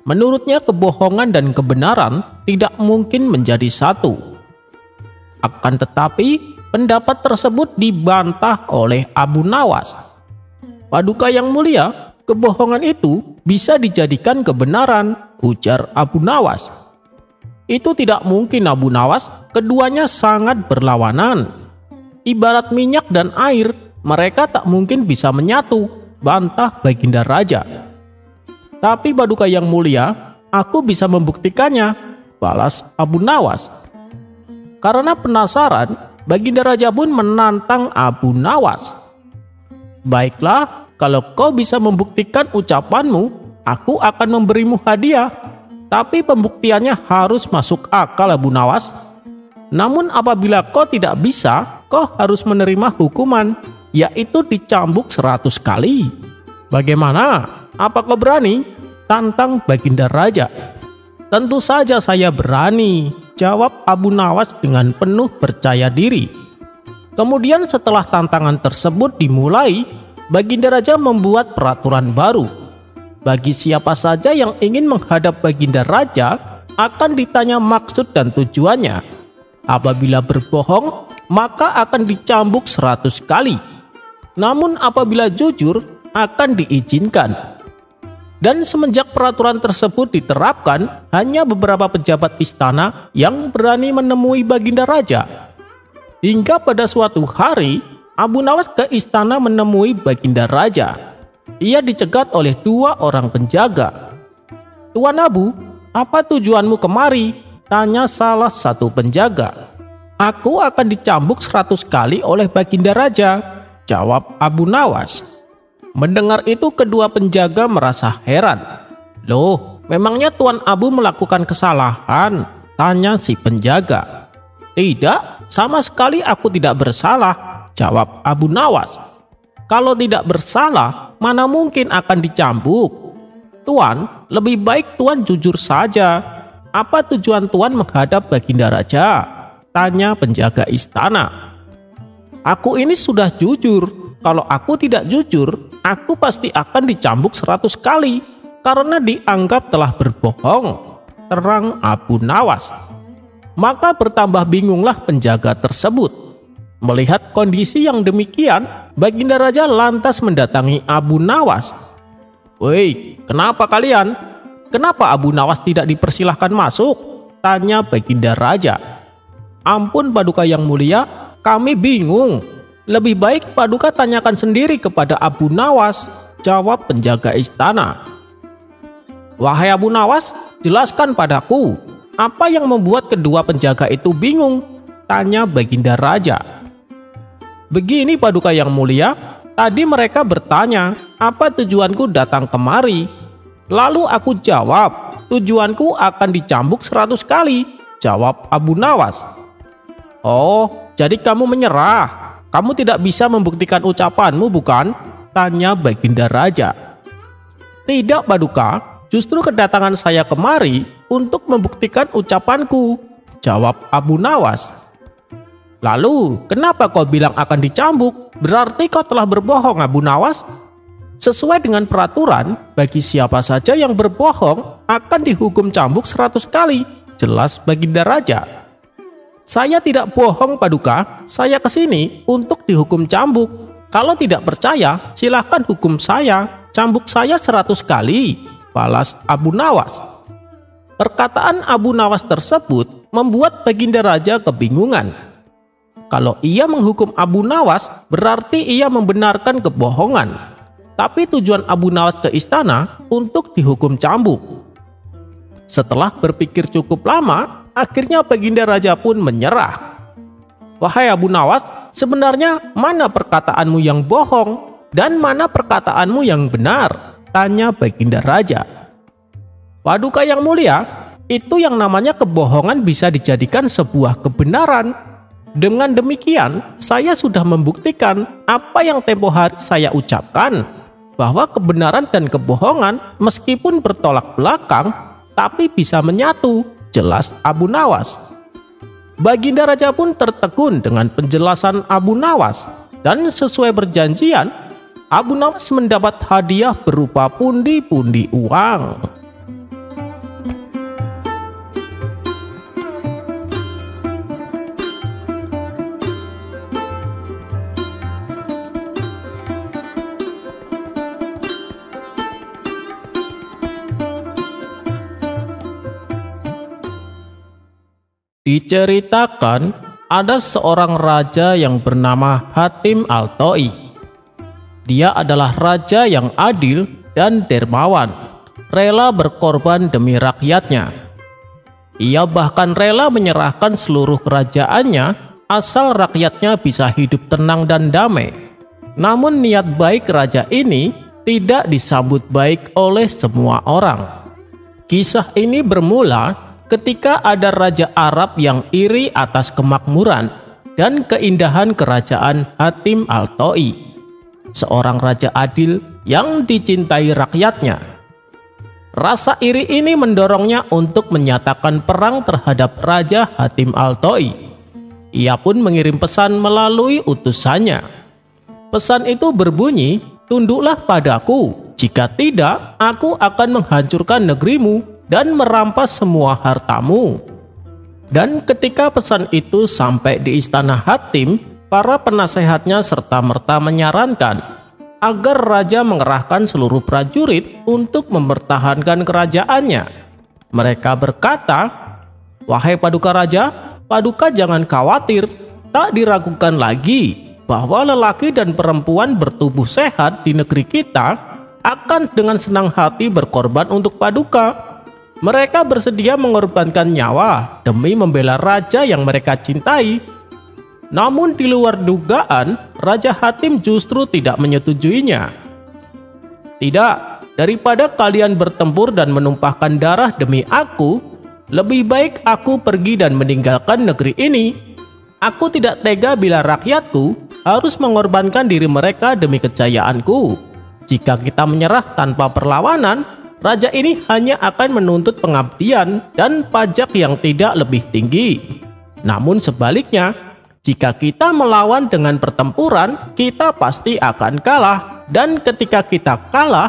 Menurutnya kebohongan dan kebenaran tidak mungkin menjadi satu. Akan tetapi pendapat tersebut dibantah oleh Abu Nawas. "Paduka yang mulia, kebohongan itu bisa dijadikan kebenaran," ujar Abu Nawas. "Itu tidak mungkin Abu Nawas, keduanya sangat berlawanan. Ibarat minyak dan air, mereka tak mungkin bisa menyatu," bantah Baginda Raja. "Tapi Paduka yang mulia, aku bisa membuktikannya," balas Abu Nawas. Karena penasaran, Baginda Raja pun menantang Abu Nawas. Baiklah, kalau kau bisa membuktikan ucapanmu, aku akan memberimu hadiah. Tapi pembuktiannya harus masuk akal, Abu Nawas. Namun apabila kau tidak bisa, kau harus menerima hukuman, yaitu dicambuk 100 kali. Bagaimana? Apa kau berani? Tantang Baginda Raja. Tentu saja saya berani, jawab Abu Nawas dengan penuh percaya diri. Kemudian setelah tantangan tersebut dimulai, Baginda Raja membuat peraturan baru. Bagi siapa saja yang ingin menghadap Baginda Raja akan ditanya maksud dan tujuannya. Apabila berbohong, maka akan dicambuk 100 kali. Namun apabila jujur, akan diizinkan. Dan semenjak peraturan tersebut diterapkan, hanya beberapa pejabat istana yang berani menemui Baginda Raja. Hingga pada suatu hari, Abu Nawas ke istana menemui Baginda Raja. Ia dicegat oleh 2 orang penjaga. "Tuan Abu, apa tujuanmu kemari?" tanya salah satu penjaga. "Aku akan dicambuk 100 kali oleh Baginda Raja," jawab Abu Nawas. Mendengar itu kedua penjaga merasa heran. "Loh, memangnya Tuan Abu melakukan kesalahan?" tanya si penjaga. "Tidak, sama sekali aku tidak bersalah," jawab Abu Nawas. "Kalau tidak bersalah, mana mungkin akan dicambuk? Tuan, lebih baik Tuan jujur saja. Apa tujuan Tuan menghadap Baginda Raja?" tanya penjaga istana. "Aku ini sudah jujur. Kalau aku tidak jujur, aku pasti akan dicambuk 100 kali karena dianggap telah berbohong," terang Abu Nawas. Maka bertambah bingunglah penjaga tersebut. Melihat kondisi yang demikian, Baginda Raja lantas mendatangi Abu Nawas. "Woi, kenapa kalian? Kenapa Abu Nawas tidak dipersilahkan masuk?" tanya Baginda Raja. "Ampun Paduka yang mulia, kami bingung. Lebih baik Paduka tanyakan sendiri kepada Abu Nawas," jawab penjaga istana. "Wahai Abu Nawas, jelaskan padaku, apa yang membuat kedua penjaga itu bingung?" tanya Baginda Raja. "Begini Paduka yang mulia, tadi mereka bertanya apa tujuanku datang kemari. Lalu aku jawab, tujuanku akan dicambuk 100 kali, jawab Abu Nawas. "Oh, jadi kamu menyerah? Kamu tidak bisa membuktikan ucapanmu, bukan?" tanya Baginda Raja. "Tidak Paduka, justru kedatangan saya kemari untuk membuktikan ucapanku," jawab Abu Nawas. "Lalu kenapa kau bilang akan dicambuk? Berarti kau telah berbohong, Abu Nawas." "Sesuai dengan peraturan, bagi siapa saja yang berbohong akan dihukum cambuk 100 kali, jelas Baginda Raja." "Saya tidak bohong Paduka, saya kesini untuk dihukum cambuk. Kalau tidak percaya, silahkan hukum saya, cambuk saya 100 kali, balas Abu Nawas. Perkataan Abu Nawas tersebut membuat Baginda Raja kebingungan. Kalau ia menghukum Abu Nawas, berarti ia membenarkan kebohongan. Tapi tujuan Abu Nawas ke istana untuk dihukum cambuk. Setelah berpikir cukup lama, akhirnya Baginda Raja pun menyerah. "Wahai Abu Nawas, sebenarnya mana perkataanmu yang bohong dan mana perkataanmu yang benar?" tanya Baginda Raja. "Paduka yang mulia, itu yang namanya kebohongan bisa dijadikan sebuah kebenaran. Dengan demikian, saya sudah membuktikan apa yang tempo hari saya ucapkan, bahwa kebenaran dan kebohongan meskipun bertolak belakang, tapi bisa menyatu," jelas Abu Nawas. Baginda Raja pun tertegun dengan penjelasan Abu Nawas, dan sesuai perjanjian, Abu Nawas mendapat hadiah berupa pundi-pundi uang. Diceritakan ada seorang raja yang bernama Hatim Al-Ta'i. Dia adalah raja yang adil dan dermawan, rela berkorban demi rakyatnya. Ia bahkan rela menyerahkan seluruh kerajaannya asal rakyatnya bisa hidup tenang dan damai. Namun niat baik raja ini tidak disambut baik oleh semua orang. Kisah ini bermula ketika ada raja Arab yang iri atas kemakmuran dan keindahan kerajaan Hatim Al-Ta'i, seorang raja adil yang dicintai rakyatnya. Rasa iri ini mendorongnya untuk menyatakan perang terhadap Raja Hatim Al-Ta'i. Ia pun mengirim pesan melalui utusannya. Pesan itu berbunyi, "Tunduklah padaku, jika tidak, aku akan menghancurkan negerimu dan merampas semua hartamu." Dan ketika pesan itu sampai di istana Hatim, para penasehatnya serta-merta menyarankan agar raja mengerahkan seluruh prajurit untuk mempertahankan kerajaannya. Mereka berkata, "Wahai paduka raja, paduka jangan khawatir, tak diragukan lagi bahwa lelaki dan perempuan bertubuh sehat di negeri kita akan dengan senang hati berkorban untuk paduka. Mereka bersedia mengorbankan nyawa demi membela raja yang mereka cintai." Namun di luar dugaan, Raja Hatim justru tidak menyetujuinya. "Tidak, daripada kalian bertempur dan menumpahkan darah demi aku, lebih baik aku pergi dan meninggalkan negeri ini. Aku tidak tega bila rakyatku harus mengorbankan diri mereka demi kejayaanku. Jika kita menyerah tanpa perlawanan, raja ini hanya akan menuntut pengabdian dan pajak yang tidak lebih tinggi. Namun sebaliknya, jika kita melawan dengan pertempuran, kita pasti akan kalah. Dan ketika kita kalah,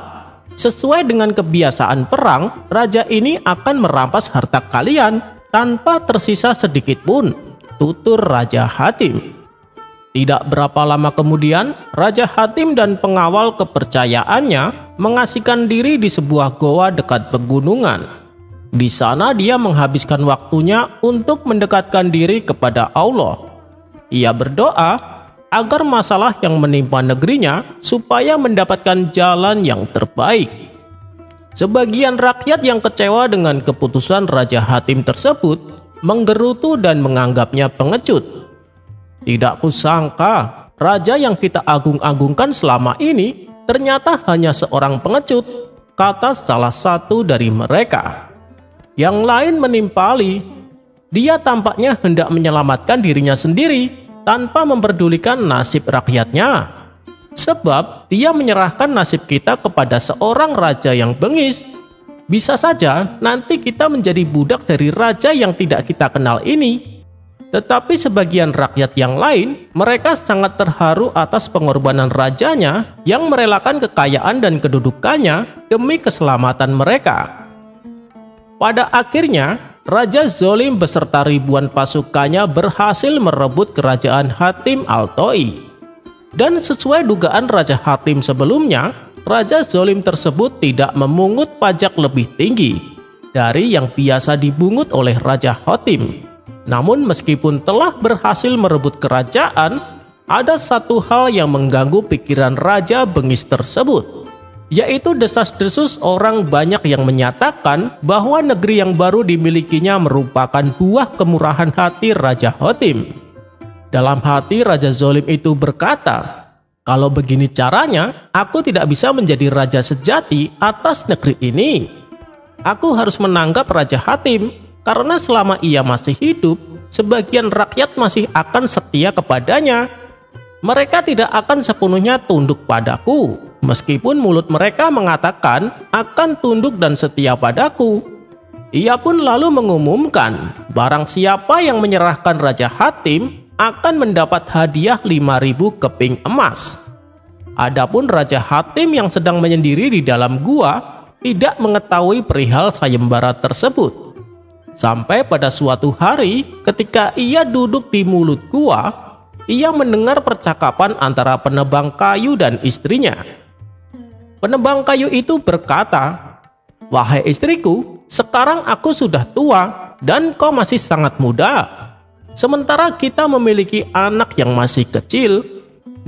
sesuai dengan kebiasaan perang, raja ini akan merampas harta kalian tanpa tersisa sedikit pun," tutur Raja Hatim. Tidak berapa lama kemudian, Raja Hatim dan pengawal kepercayaannya mengasingkan diri di sebuah goa dekat pegunungan. Di sana dia menghabiskan waktunya untuk mendekatkan diri kepada Allah. Ia berdoa agar masalah yang menimpa negerinya supaya mendapatkan jalan yang terbaik. Sebagian rakyat yang kecewa dengan keputusan Raja Hatim tersebut menggerutu dan menganggapnya pengecut. "Tidak kusangka raja yang kita agung-agungkan selama ini ternyata hanya seorang pengecut," kata salah satu dari mereka. Yang lain menimpali, "Dia tampaknya hendak menyelamatkan dirinya sendiri tanpa memperdulikan nasib rakyatnya. Sebab dia menyerahkan nasib kita kepada seorang raja yang bengis. Bisa saja nanti kita menjadi budak dari raja yang tidak kita kenal ini." Tetapi sebagian rakyat yang lain, mereka sangat terharu atas pengorbanan rajanya yang merelakan kekayaan dan kedudukannya demi keselamatan mereka. Pada akhirnya, Raja Zolim beserta ribuan pasukannya berhasil merebut kerajaan Hatim Al-Ta'i. Dan sesuai dugaan Raja Hatim sebelumnya, Raja Zolim tersebut tidak memungut pajak lebih tinggi dari yang biasa dibungut oleh Raja Hatim. Namun meskipun telah berhasil merebut kerajaan, ada satu hal yang mengganggu pikiran raja bengis tersebut, yaitu desas-desus orang banyak yang menyatakan bahwa negeri yang baru dimilikinya merupakan buah kemurahan hati Raja Hatim. Dalam hati Raja Zolim itu berkata, "Kalau begini caranya, aku tidak bisa menjadi raja sejati atas negeri ini. Aku harus menanggap Raja Hatim, karena selama ia masih hidup, sebagian rakyat masih akan setia kepadanya. Mereka tidak akan sepenuhnya tunduk padaku, meskipun mulut mereka mengatakan akan tunduk dan setia padaku." Ia pun lalu mengumumkan, barang siapa yang menyerahkan Raja Hatim akan mendapat hadiah 5.000 keping emas. Adapun Raja Hatim yang sedang menyendiri di dalam gua tidak mengetahui perihal sayembara tersebut. Sampai pada suatu hari ketika ia duduk di mulut gua, ia mendengar percakapan antara penebang kayu dan istrinya. Penebang kayu itu berkata, "Wahai istriku, sekarang aku sudah tua dan kau masih sangat muda. Sementara kita memiliki anak yang masih kecil,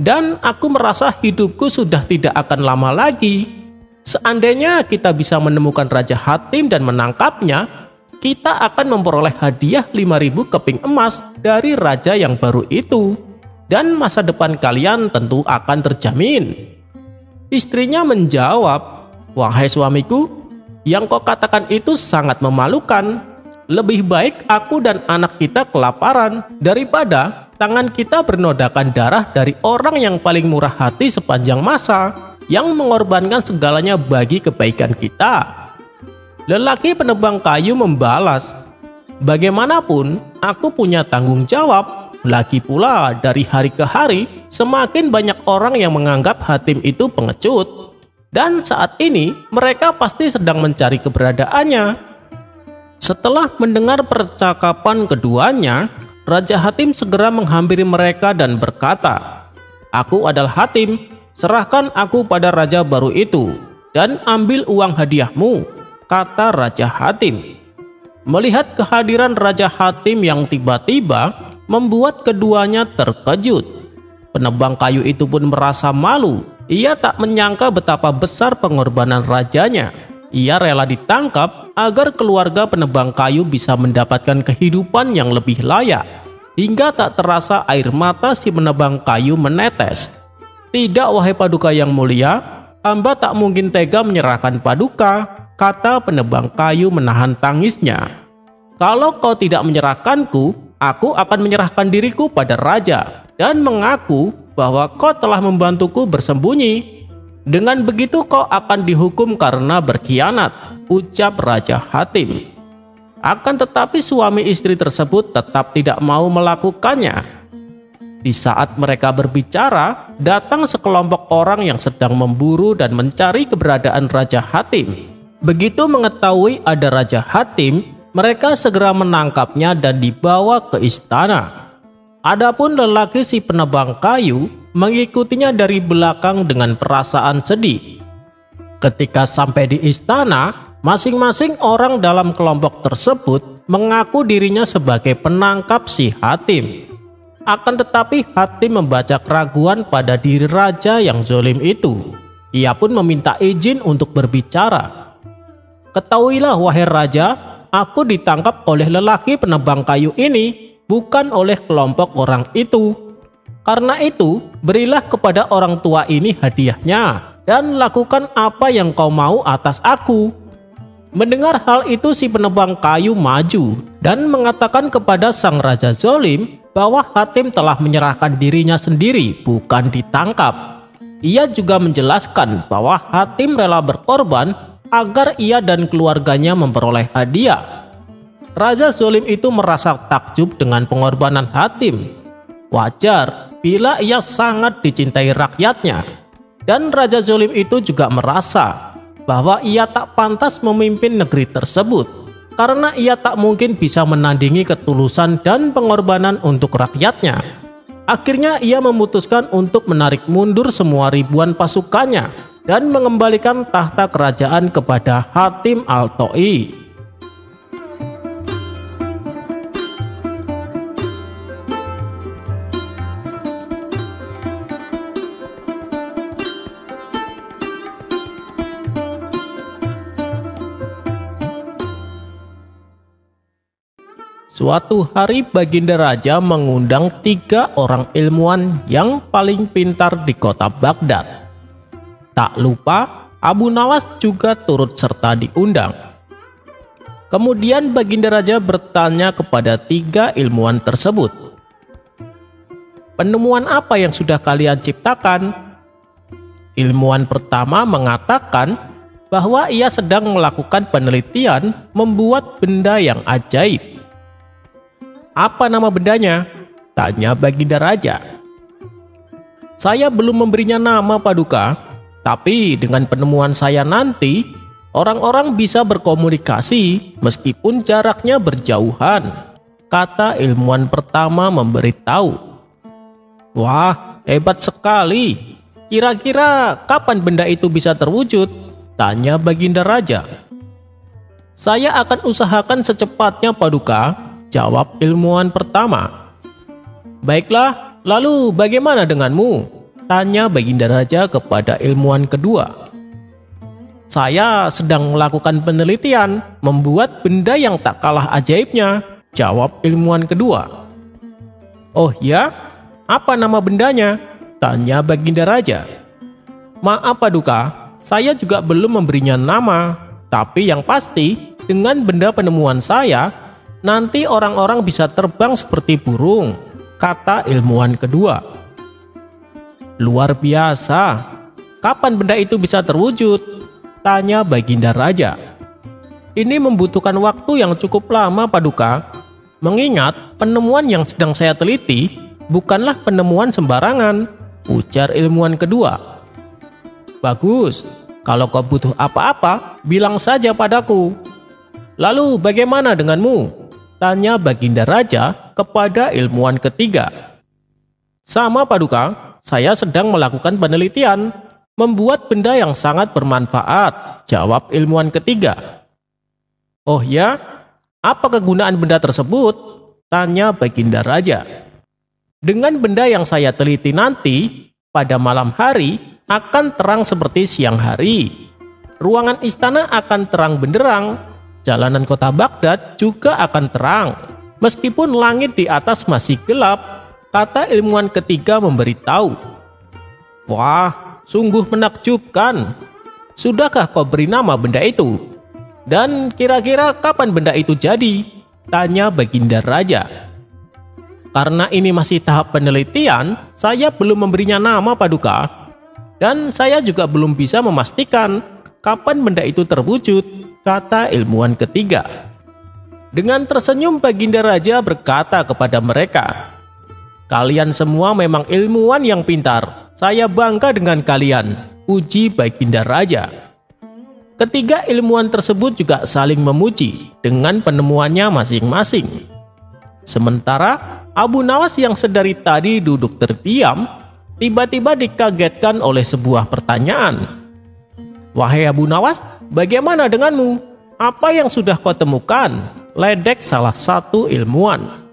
dan aku merasa hidupku sudah tidak akan lama lagi. Seandainya kita bisa menemukan Raja Hatim dan menangkapnya, kita akan memperoleh hadiah 5.000 keping emas dari raja yang baru itu. dan masa depan kalian tentu akan terjamin. Istrinya menjawab, "Wahai suamiku, yang kau katakan itu sangat memalukan. Lebih baik aku dan anak kita kelaparan daripada tangan kita bernodakan darah dari orang yang paling murah hati sepanjang masa, yang mengorbankan segalanya bagi kebaikan kita." Lelaki penebang kayu membalas, "Bagaimanapun aku punya tanggung jawab. Lagi pula dari hari ke hari semakin banyak orang yang menganggap Hatim itu pengecut. Dan saat ini mereka pasti sedang mencari keberadaannya." Setelah mendengar percakapan keduanya, Raja Hatim segera menghampiri mereka dan berkata, "Aku adalah Hatim, serahkan aku pada raja baru itu dan ambil uang hadiahmu," kata Raja Hatim. Melihat kehadiran Raja Hatim yang tiba-tiba membuat keduanya terkejut. Penebang kayu itu pun merasa malu. Ia tak menyangka betapa besar pengorbanan rajanya. Ia rela ditangkap agar keluarga penebang kayu bisa mendapatkan kehidupan yang lebih layak. Hingga tak terasa air mata si penebang kayu menetes. "Tidak, wahai Paduka yang mulia, hamba tak mungkin tega menyerahkan Paduka," kata penebang kayu menahan tangisnya. "Kalau kau tidak menyerahkanku, aku akan menyerahkan diriku pada raja dan mengaku bahwa kau telah membantuku bersembunyi. Dengan begitu kau akan dihukum karena berkhianat," ucap Raja Hatim. Akan tetapi suami istri tersebut tetap tidak mau melakukannya. Di saat mereka berbicara, datang sekelompok orang yang sedang memburu dan mencari keberadaan Raja Hatim. Begitu mengetahui ada Raja Hatim, mereka segera menangkapnya dan dibawa ke istana. Adapun lelaki si penebang kayu mengikutinya dari belakang dengan perasaan sedih. Ketika sampai di istana, masing-masing orang dalam kelompok tersebut mengaku dirinya sebagai penangkap si Hatim. Akan tetapi Hatim membaca keraguan pada diri raja yang zalim itu. Ia pun meminta izin untuk berbicara. "Ketahuilah wahai raja, aku ditangkap oleh lelaki penebang kayu ini, bukan oleh kelompok orang itu. Karena itu, berilah kepada orang tua ini hadiahnya dan lakukan apa yang kau mau atas aku." Mendengar hal itu, si penebang kayu maju dan mengatakan kepada sang raja zalim bahwa Hatim telah menyerahkan dirinya sendiri, bukan ditangkap. Ia juga menjelaskan bahwa Hatim rela berkorban agar ia dan keluarganya memperoleh hadiah. Raja zalim itu merasa takjub dengan pengorbanan Hatim. Wajar bila ia sangat dicintai rakyatnya. Dan Raja zalim itu juga merasa bahwa ia tak pantas memimpin negeri tersebut, karena ia tak mungkin bisa menandingi ketulusan dan pengorbanan untuk rakyatnya. Akhirnya ia memutuskan untuk menarik mundur semua ribuan pasukannya dan mengembalikan tahta kerajaan kepada Hatim Al-Ta'i. Suatu hari Baginda Raja mengundang 3 orang ilmuwan yang paling pintar di kota Baghdad. Tak lupa Abu Nawas juga turut serta diundang. Kemudian Baginda Raja bertanya kepada 3 ilmuwan tersebut, "Penemuan apa yang sudah kalian ciptakan?" Ilmuwan pertama mengatakan bahwa ia sedang melakukan penelitian membuat benda yang ajaib. "Apa nama bendanya?" tanya Baginda Raja. "Saya belum memberinya nama, Paduka. Tapi dengan penemuan saya nanti, orang-orang bisa berkomunikasi meskipun jaraknya berjauhan," kata ilmuwan pertama memberitahu. "Wah, hebat sekali. Kira-kira kapan benda itu bisa terwujud?" tanya Baginda Raja. "Saya akan usahakan secepatnya, Paduka," jawab ilmuwan pertama. "Baiklah, lalu bagaimana denganmu?" tanya Baginda Raja kepada ilmuwan kedua. "Saya sedang melakukan penelitian membuat benda yang tak kalah ajaibnya," jawab ilmuwan kedua. "Oh ya? Apa nama bendanya? Tanya Baginda Raja. Maaf Paduka, saya juga belum memberinya nama. Tapi yang pasti, dengan benda penemuan saya, nanti orang-orang bisa terbang seperti burung, kata ilmuwan kedua. Luar biasa. Kapan benda itu bisa terwujud? Tanya Baginda Raja. Ini membutuhkan waktu yang cukup lama Paduka. Mengingat penemuan yang sedang saya teliti bukanlah penemuan sembarangan, ujar ilmuwan kedua. Bagus, kalau kau butuh apa-apa, bilang saja padaku. Lalu bagaimana denganmu? Tanya Baginda Raja kepada ilmuwan ketiga. Sama Paduka, saya sedang melakukan penelitian, membuat benda yang sangat bermanfaat, jawab ilmuwan ketiga. Oh ya, apa kegunaan benda tersebut? Tanya Baginda Raja. Dengan benda yang saya teliti nanti, pada malam hari akan terang seperti siang hari. Ruangan istana akan terang benderang, jalanan kota Baghdad juga akan terang. Meskipun langit di atas masih gelap, kata ilmuwan ketiga memberitahu. Wah, sungguh menakjubkan. Sudahkah kau beri nama benda itu? Dan kira-kira kapan benda itu jadi? Tanya Baginda Raja. Karena ini masih tahap penelitian, saya belum memberinya nama Paduka. Dan saya juga belum bisa memastikan kapan benda itu terwujud, kata ilmuwan ketiga. Dengan tersenyum Baginda Raja berkata kepada mereka, kalian semua memang ilmuwan yang pintar. Saya bangga dengan kalian, puji Baginda Raja. Ketiga ilmuwan tersebut juga saling memuji dengan penemuannya masing-masing. Sementara Abu Nawas yang sedari tadi duduk terdiam, tiba-tiba dikagetkan oleh sebuah pertanyaan. Wahai Abu Nawas, bagaimana denganmu? Apa yang sudah kau temukan? Ledek salah satu ilmuwan.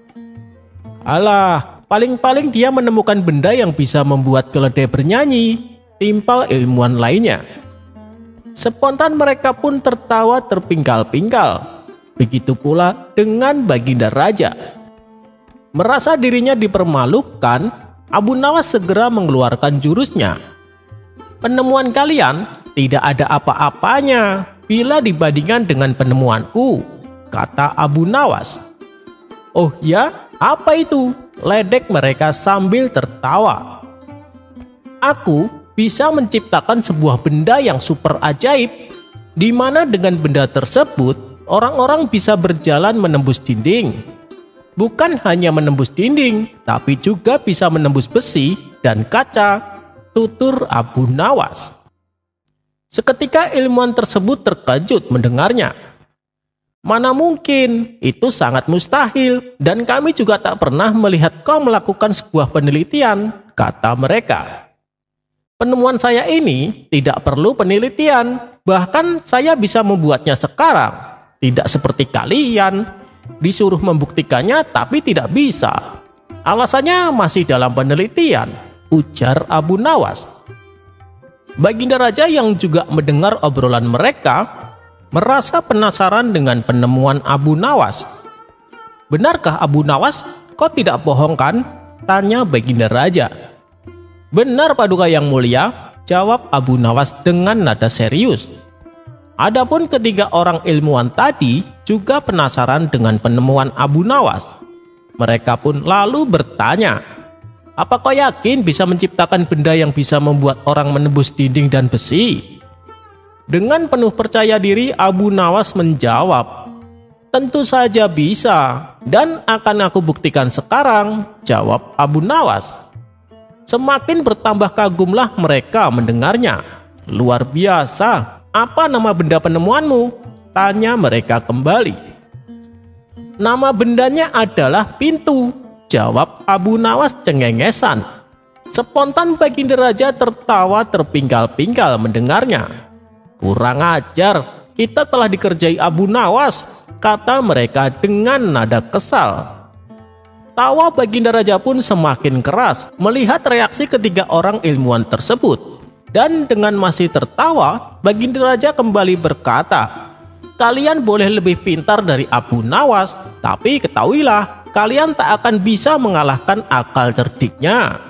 Alah, paling-paling dia menemukan benda yang bisa membuat keledai bernyanyi, timpal ilmuwan lainnya. Spontan mereka pun tertawa terpingkal-pingkal. Begitu pula dengan Baginda Raja. Merasa dirinya dipermalukan, Abu Nawas segera mengeluarkan jurusnya. Penemuan kalian tidak ada apa-apanya bila dibandingkan dengan penemuanku, kata Abu Nawas. Oh ya, apa itu? Ledek mereka sambil tertawa. Aku bisa menciptakan sebuah benda yang super ajaib, di mana dengan benda tersebut orang-orang bisa berjalan menembus dinding. Bukan hanya menembus dinding, tapi juga bisa menembus besi dan kaca, tutur Abu Nawas. Seketika ilmuwan tersebut terkejut mendengarnya. Mana mungkin, itu sangat mustahil, dan kami juga tak pernah melihat kau melakukan sebuah penelitian, kata mereka. Penemuan saya ini tidak perlu penelitian, bahkan saya bisa membuatnya sekarang. Tidak seperti kalian, disuruh membuktikannya tapi tidak bisa. Alasannya masih dalam penelitian, ujar Abu Nawas. Baginda Raja yang juga mendengar obrolan mereka, merasa penasaran dengan penemuan Abu Nawas. Benarkah Abu Nawas? Kau tidak bohong kan? Tanya Baginda Raja. Benar Paduka yang mulia, jawab Abu Nawas dengan nada serius. Adapun ketiga orang ilmuwan tadi juga penasaran dengan penemuan Abu Nawas. Mereka pun lalu bertanya, apa kau yakin bisa menciptakan benda yang bisa membuat orang menembus dinding dan besi? Dengan penuh percaya diri Abu Nawas menjawab, tentu saja bisa, dan akan aku buktikan sekarang, jawab Abu Nawas. Semakin bertambah kagumlah mereka mendengarnya. Luar biasa, apa nama benda penemuanmu? Tanya mereka kembali. Nama bendanya adalah pintu, jawab Abu Nawas cengengesan. Spontan Baginda Raja tertawa terpingkal-pingkal mendengarnya. Kurang ajar, kita telah dikerjai Abu Nawas, kata mereka dengan nada kesal. Tawa Baginda Raja pun semakin keras melihat reaksi ketiga orang ilmuwan tersebut. Dan dengan masih tertawa, Baginda Raja kembali berkata, kalian boleh lebih pintar dari Abu Nawas, tapi ketahuilah, kalian tak akan bisa mengalahkan akal cerdiknya.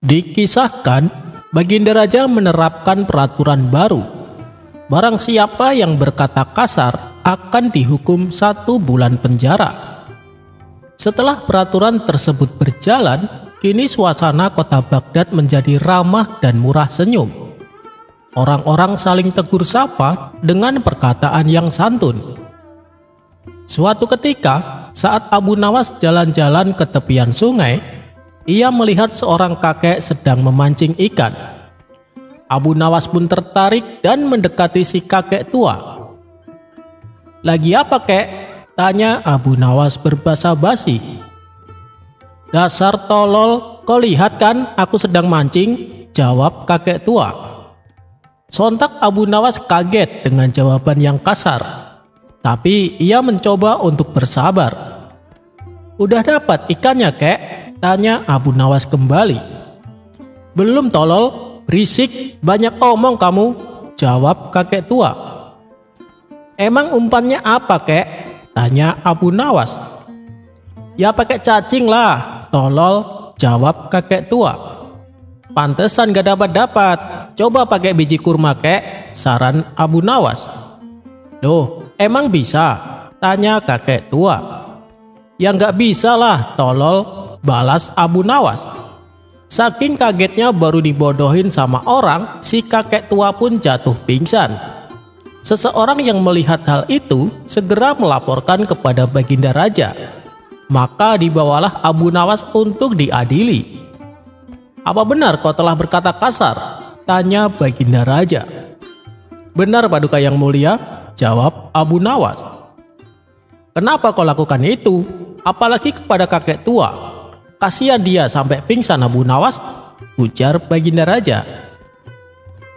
Dikisahkan, Baginda Raja menerapkan peraturan baru. Barang siapa yang berkata kasar akan dihukum 1 bulan penjara. Setelah peraturan tersebut berjalan, kini suasana kota Baghdad menjadi ramah dan murah senyum. Orang-orang saling tegur sapa dengan perkataan yang santun. Suatu ketika, saat Abu Nawas jalan-jalan ke tepian sungai, ia melihat seorang kakek sedang memancing ikan. Abu Nawas pun tertarik dan mendekati si kakek tua. "Lagi apa, kek?" tanya Abu Nawas berbahasa basi. "Dasar tolol, kau lihat kan aku sedang mancing?" jawab kakek tua. Sontak Abu Nawas kaget dengan jawaban yang kasar. Tapi ia mencoba untuk bersabar. "Udah dapat ikannya, kek?" tanya Abu Nawas kembali. "Belum, tolol, berisik, banyak omong kamu," jawab kakek tua. "Emang umpannya apa, kek?" tanya Abu Nawas. "Ya pakai cacing lah, tolol," jawab kakek tua. "Pantesan gak dapat-dapat, coba pakai biji kurma, kek," saran Abu Nawas. "Loh, emang bisa?" tanya kakek tua. "Ya nggak bisa lah, tolol," balas Abu Nawas. Saking kagetnya baru dibodohin sama orang, si kakek tua pun jatuh pingsan. Seseorang yang melihat hal itu segera melaporkan kepada Baginda Raja. Maka dibawalah Abu Nawas untuk diadili. "Apa benar kau telah berkata kasar?" tanya Baginda Raja. "Benar, Paduka Yang Mulia," jawab Abu Nawas. "Kenapa kau lakukan itu? Apalagi kepada kakek tua? Kasihan dia sampai pingsan, Abu Nawas," ujar Baginda Raja.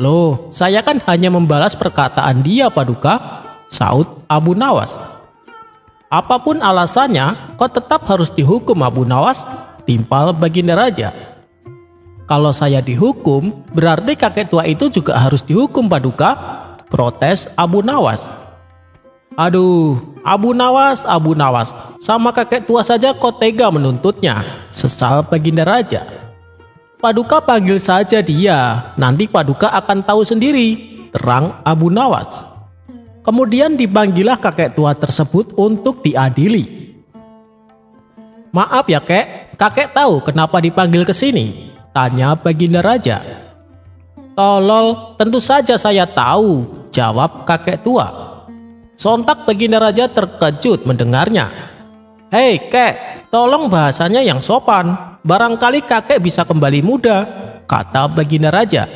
"Loh, saya kan hanya membalas perkataan dia, Paduka," saut Abu Nawas. "Apapun alasannya, kau tetap harus dihukum, Abu Nawas," timpal Baginda Raja. "Kalau saya dihukum, berarti kakek tua itu juga harus dihukum, Paduka," protes Abu Nawas. "Aduh, Abu Nawas, sama kakek tua saja kau tega menuntutnya," sesal Baginda Raja. "Paduka panggil saja dia, nanti Paduka akan tahu sendiri," terang Abu Nawas. Kemudian dipanggillah kakek tua tersebut untuk diadili. "Maaf ya, kek, kakek tahu kenapa dipanggil ke sini?" tanya Baginda Raja. "Tolol, tentu saja saya tahu," jawab kakek tua. Sontak Baginda Raja terkejut mendengarnya. "Hei kek, tolong bahasanya yang sopan, barangkali kakek bisa kembali muda," kata Baginda Raja.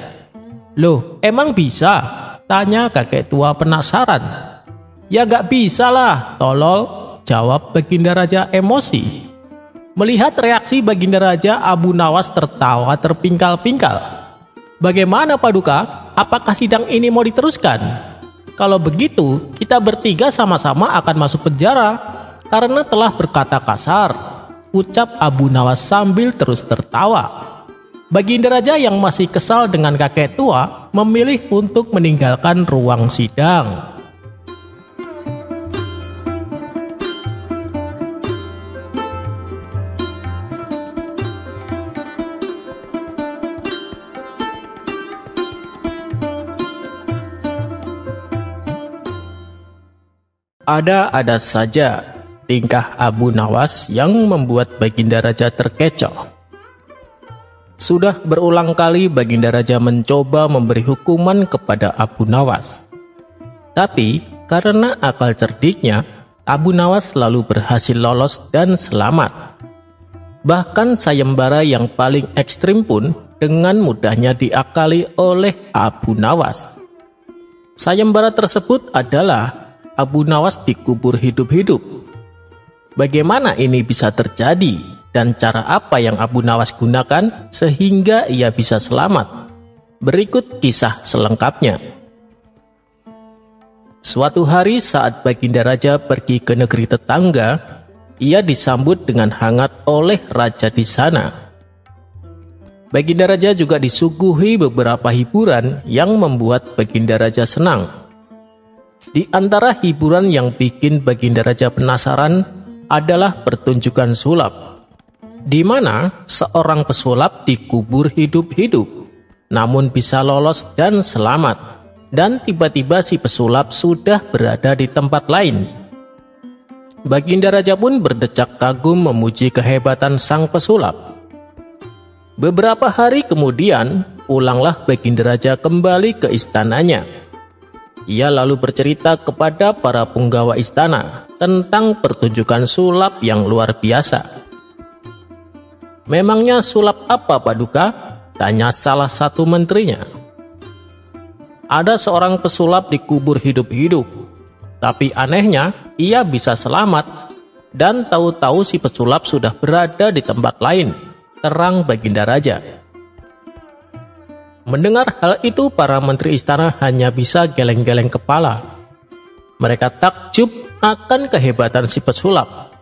"Loh, emang bisa?" tanya kakek tua penasaran. "Ya gak bisa lah, tolol," jawab Baginda Raja emosi. Melihat reaksi Baginda Raja, Abu Nawas tertawa terpingkal-pingkal. "Bagaimana, Paduka? Apakah sidang ini mau diteruskan? Kalau begitu, kita bertiga sama-sama akan masuk penjara karena telah berkata kasar," ucap Abu Nawas sambil terus tertawa. Baginda Raja yang masih kesal dengan kakek tua memilih untuk meninggalkan ruang sidang. Ada-ada saja tingkah Abu Nawas yang membuat Baginda Raja terkecoh. Sudah berulang kali Baginda Raja mencoba memberi hukuman kepada Abu Nawas. Tapi karena akal cerdiknya, Abu Nawas selalu berhasil lolos dan selamat. Bahkan sayembara yang paling ekstrim pun dengan mudahnya diakali oleh Abu Nawas. Sayembara tersebut adalah Abu Nawas dikubur hidup-hidup. Bagaimana ini bisa terjadi dan cara apa yang Abu Nawas gunakan sehingga ia bisa selamat? Berikut kisah selengkapnya. Suatu hari saat Baginda Raja pergi ke negeri tetangga, ia disambut dengan hangat oleh raja di sana. Baginda Raja juga disuguhi beberapa hiburan yang membuat Baginda Raja senang. Di antara hiburan yang bikin Baginda Raja penasaran adalah pertunjukan sulap, di mana seorang pesulap dikubur hidup-hidup, namun bisa lolos dan selamat, dan tiba-tiba si pesulap sudah berada di tempat lain. Baginda Raja pun berdecak kagum memuji kehebatan sang pesulap. Beberapa hari kemudian, pulanglah Baginda Raja kembali ke istananya. Ia lalu bercerita kepada para punggawa istana tentang pertunjukan sulap yang luar biasa. "Memangnya sulap apa, Paduka?" tanya salah satu menterinya. "Ada seorang pesulap dikubur hidup-hidup, tapi anehnya ia bisa selamat, dan tahu-tahu si pesulap sudah berada di tempat lain," terang Baginda Raja. Mendengar hal itu, para menteri istana hanya bisa geleng-geleng kepala. Mereka takjub akan kehebatan si pesulap.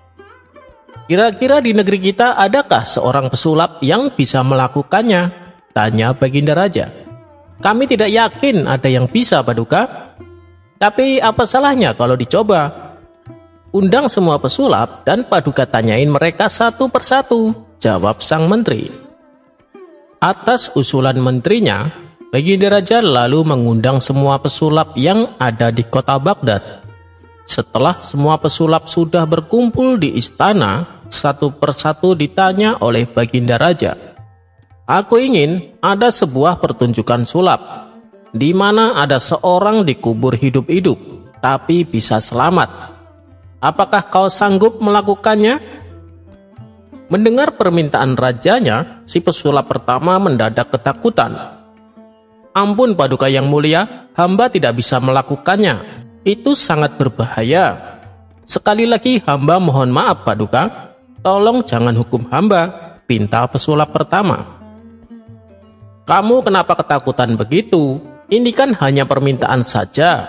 "Kira-kira di negeri kita adakah seorang pesulap yang bisa melakukannya?" tanya Baginda Raja. "Kami tidak yakin ada yang bisa, Paduka. Tapi apa salahnya kalau dicoba? Undang semua pesulap dan Paduka tanyain mereka satu persatu," jawab sang menteri. Atas usulan menterinya, Baginda Raja lalu mengundang semua pesulap yang ada di kota Baghdad. Setelah semua pesulap sudah berkumpul di istana, satu persatu ditanya oleh Baginda Raja. "Aku ingin ada sebuah pertunjukan sulap, di mana ada seorang dikubur hidup-hidup, tapi bisa selamat. Apakah kau sanggup melakukannya?" Mendengar permintaan rajanya, si pesulap pertama mendadak ketakutan. "Ampun, Paduka yang mulia, hamba tidak bisa melakukannya. Itu sangat berbahaya. Sekali lagi hamba mohon maaf, Paduka. Tolong jangan hukum hamba," pinta pesulap pertama. "Kamu kenapa ketakutan begitu? Ini kan hanya permintaan saja.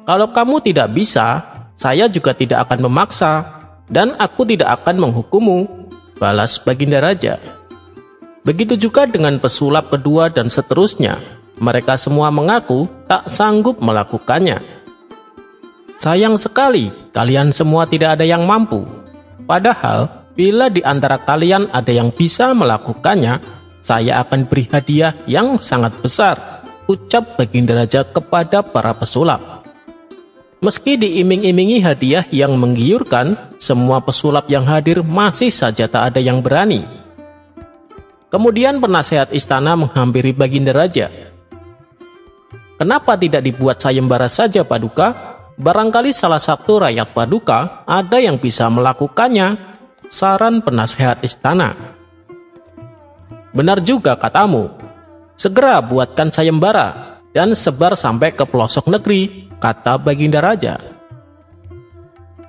Kalau kamu tidak bisa, saya juga tidak akan memaksa, dan aku tidak akan menghukummu," balas Baginda Raja. Begitu juga dengan pesulap kedua dan seterusnya. Mereka semua mengaku tak sanggup melakukannya. "Sayang sekali, kalian semua tidak ada yang mampu. Padahal, bila di antara kalian ada yang bisa melakukannya, saya akan beri hadiah yang sangat besar," ucap Baginda Raja kepada para pesulap. Meski diiming-imingi hadiah yang menggiurkan, semua pesulap yang hadir masih saja tak ada yang berani. Kemudian penasehat istana menghampiri Baginda Raja. "Kenapa tidak dibuat sayembara saja, Paduka? Barangkali salah satu rakyat Paduka ada yang bisa melakukannya," saran penasehat istana. "Benar juga katamu. Segera buatkan sayembara dan sebar sampai ke pelosok negeri," kata Baginda Raja.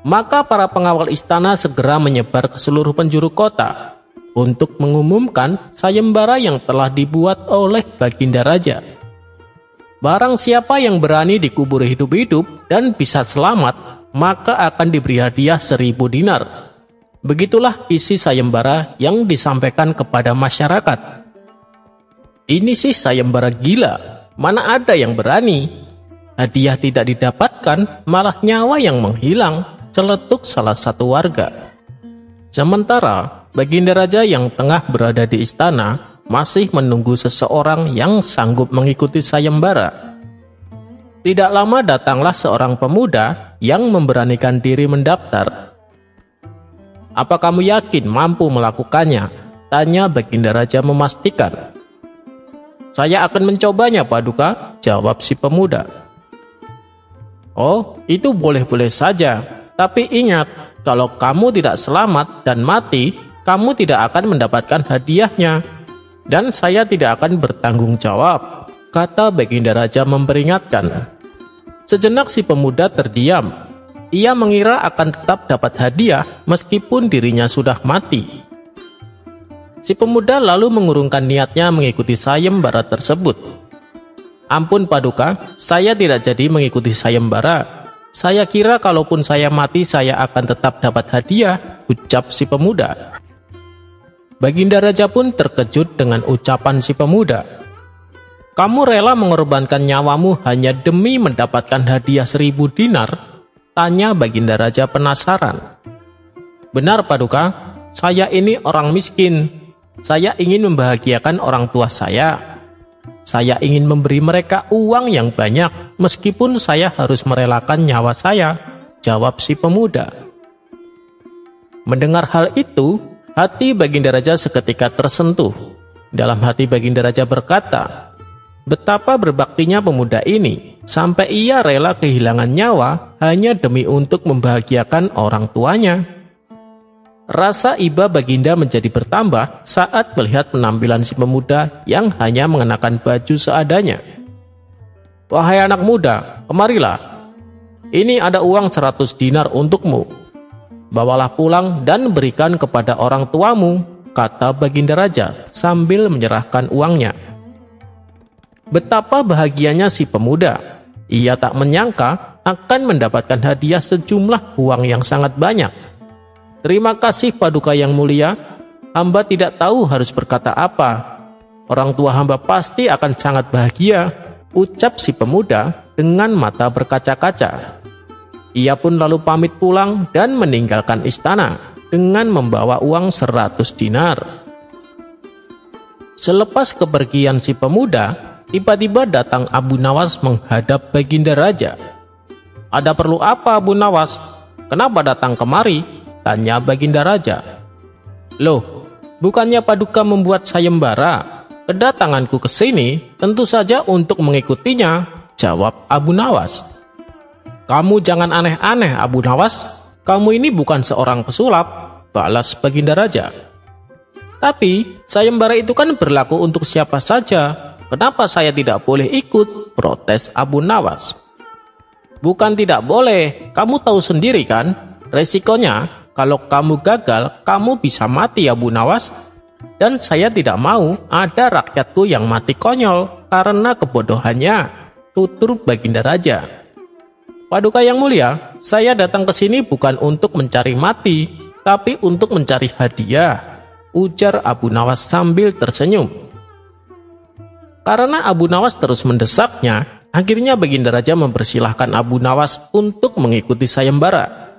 Maka para pengawal istana segera menyebar ke seluruh penjuru kota untuk mengumumkan sayembara yang telah dibuat oleh Baginda Raja. Barang siapa yang berani dikubur hidup-hidup dan bisa selamat, maka akan diberi hadiah 1000 dinar. Begitulah isi sayembara yang disampaikan kepada masyarakat. "Ini sih sayembara gila, mana ada yang berani? Hadiah tidak didapatkan, malah nyawa yang menghilang," celetuk salah satu warga. Sementara Baginda Raja yang tengah berada di istana masih menunggu seseorang yang sanggup mengikuti sayembara. Tidak lama datanglah seorang pemuda yang memberanikan diri mendaftar. "Apa kamu yakin mampu melakukannya?" tanya Baginda Raja memastikan. "Saya akan mencobanya, Paduka," jawab si pemuda. "Oh, itu boleh-boleh saja. Tapi ingat, kalau kamu tidak selamat dan mati, kamu tidak akan mendapatkan hadiahnya. Dan saya tidak akan bertanggung jawab," kata Baginda Raja memperingatkan. Sejenak si pemuda terdiam. Ia mengira akan tetap dapat hadiah meskipun dirinya sudah mati. Si pemuda lalu mengurungkan niatnya mengikuti sayembara tersebut. "Ampun, Paduka, saya tidak jadi mengikuti sayembara. Saya kira kalaupun saya mati saya akan tetap dapat hadiah, ucap si pemuda. Baginda Raja pun terkejut dengan ucapan si pemuda. Kamu rela mengorbankan nyawamu hanya demi mendapatkan hadiah 1000 dinar? Tanya Baginda Raja penasaran. Benar Paduka, saya ini orang miskin. Saya ingin membahagiakan orang tua saya. Saya ingin memberi mereka uang yang banyak, meskipun saya harus merelakan nyawa saya, jawab si pemuda. Mendengar hal itu, hati Baginda Raja seketika tersentuh. Dalam hati Baginda Raja berkata, betapa berbaktinya pemuda ini, sampai ia rela kehilangan nyawa hanya demi untuk membahagiakan orang tuanya. Rasa iba Baginda menjadi bertambah saat melihat penampilan si pemuda yang hanya mengenakan baju seadanya. Wahai anak muda, kemarilah. Ini ada uang 100 dinar untukmu. Bawalah pulang dan berikan kepada orang tuamu, kata Baginda Raja sambil menyerahkan uangnya. Betapa bahagianya si pemuda. Ia tak menyangka akan mendapatkan hadiah sejumlah uang yang sangat banyak. Terima kasih Paduka yang mulia, hamba tidak tahu harus berkata apa. Orang tua hamba pasti akan sangat bahagia, ucap si pemuda dengan mata berkaca-kaca. Ia pun lalu pamit pulang dan meninggalkan istana dengan membawa uang 100 dinar. Selepas kepergian si pemuda, tiba-tiba datang Abu Nawas menghadap Baginda Raja. Ada perlu apa Abu Nawas? Kenapa datang kemari? Tanya Baginda Raja. Loh, bukannya Paduka membuat sayembara? Kedatanganku ke sini tentu saja untuk mengikutinya, jawab Abu Nawas. Kamu jangan aneh-aneh Abu Nawas, kamu ini bukan seorang pesulap, balas Baginda Raja. Tapi sayembara itu kan berlaku untuk siapa saja, kenapa saya tidak boleh ikut? Protes Abu Nawas. Bukan tidak boleh, kamu tahu sendiri kan, resikonya kalau kamu gagal, kamu bisa mati Abu Nawas. Dan saya tidak mau ada rakyatku yang mati konyol karena kebodohannya, tutur Baginda Raja. Paduka yang mulia, saya datang ke sini bukan untuk mencari mati, tapi untuk mencari hadiah, ujar Abu Nawas sambil tersenyum. Karena Abu Nawas terus mendesaknya, akhirnya Baginda Raja mempersilahkan Abu Nawas untuk mengikuti sayembara.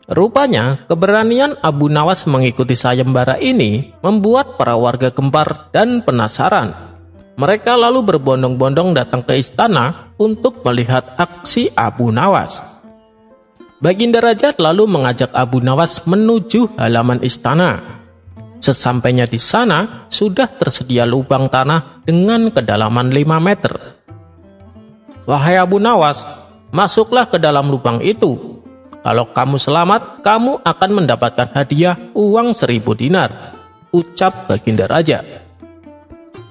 Rupanya, keberanian Abu Nawas mengikuti sayembara ini membuat para warga gempar dan penasaran. Mereka lalu berbondong-bondong datang ke istana untuk melihat aksi Abu Nawas. Baginda Raja lalu mengajak Abu Nawas menuju halaman istana. Sesampainya di sana, sudah tersedia lubang tanah dengan kedalaman 5 meter. Wahai Abu Nawas, masuklah ke dalam lubang itu. Kalau kamu selamat, kamu akan mendapatkan hadiah uang 1000 dinar, ucap Baginda Raja.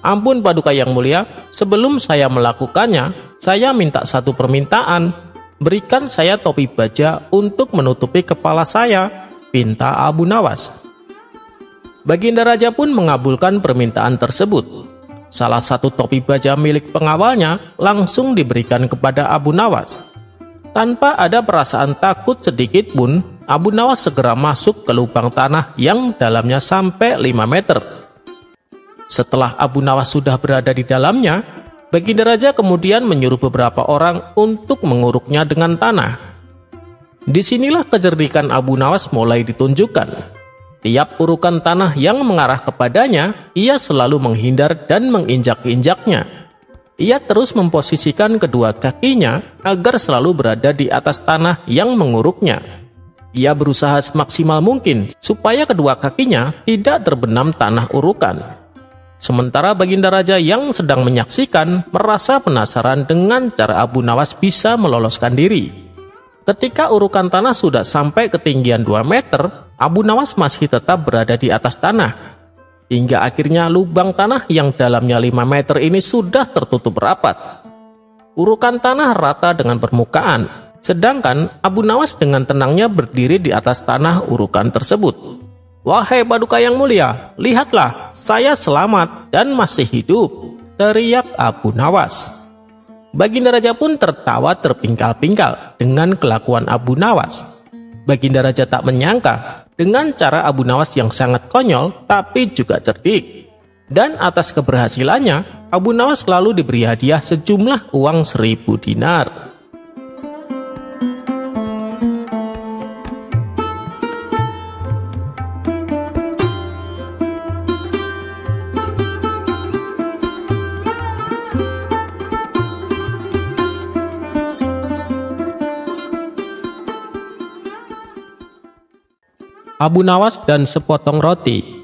Ampun Paduka yang mulia, sebelum saya melakukannya, saya minta satu permintaan. Berikan saya topi baja untuk menutupi kepala saya, pinta Abu Nawas. Baginda Raja pun mengabulkan permintaan tersebut. Salah satu topi baja milik pengawalnya langsung diberikan kepada Abu Nawas. Tanpa ada perasaan takut sedikit pun, Abu Nawas segera masuk ke lubang tanah yang dalamnya sampai 5 meter. Setelah Abu Nawas sudah berada di dalamnya, Baginda Raja kemudian menyuruh beberapa orang untuk menguruknya dengan tanah. Disinilah kecerdikan Abu Nawas mulai ditunjukkan. Tiap urukan tanah yang mengarah kepadanya, ia selalu menghindar dan menginjak-injaknya. Ia terus memposisikan kedua kakinya agar selalu berada di atas tanah yang menguruknya. Ia berusaha semaksimal mungkin supaya kedua kakinya tidak terbenam tanah urukan. Sementara Baginda Raja yang sedang menyaksikan merasa penasaran dengan cara Abu Nawas bisa meloloskan diri. Ketika urukan tanah sudah sampai ketinggian 2 meter, Abu Nawas masih tetap berada di atas tanah. Hingga akhirnya lubang tanah yang dalamnya 5 meter ini sudah tertutup rapat. Urukan tanah rata dengan permukaan, sedangkan Abu Nawas dengan tenangnya berdiri di atas tanah urukan tersebut. Wahai Paduka yang mulia, lihatlah, saya selamat dan masih hidup, teriak Abu Nawas. Baginda Raja pun tertawa terpingkal-pingkal dengan kelakuan Abu Nawas. Baginda Raja tak menyangka dengan cara Abu Nawas yang sangat konyol tapi juga cerdik. Dan atas keberhasilannya, Abu Nawas selalu diberi hadiah sejumlah uang 1000 dinar. Abu Nawas dan sepotong roti.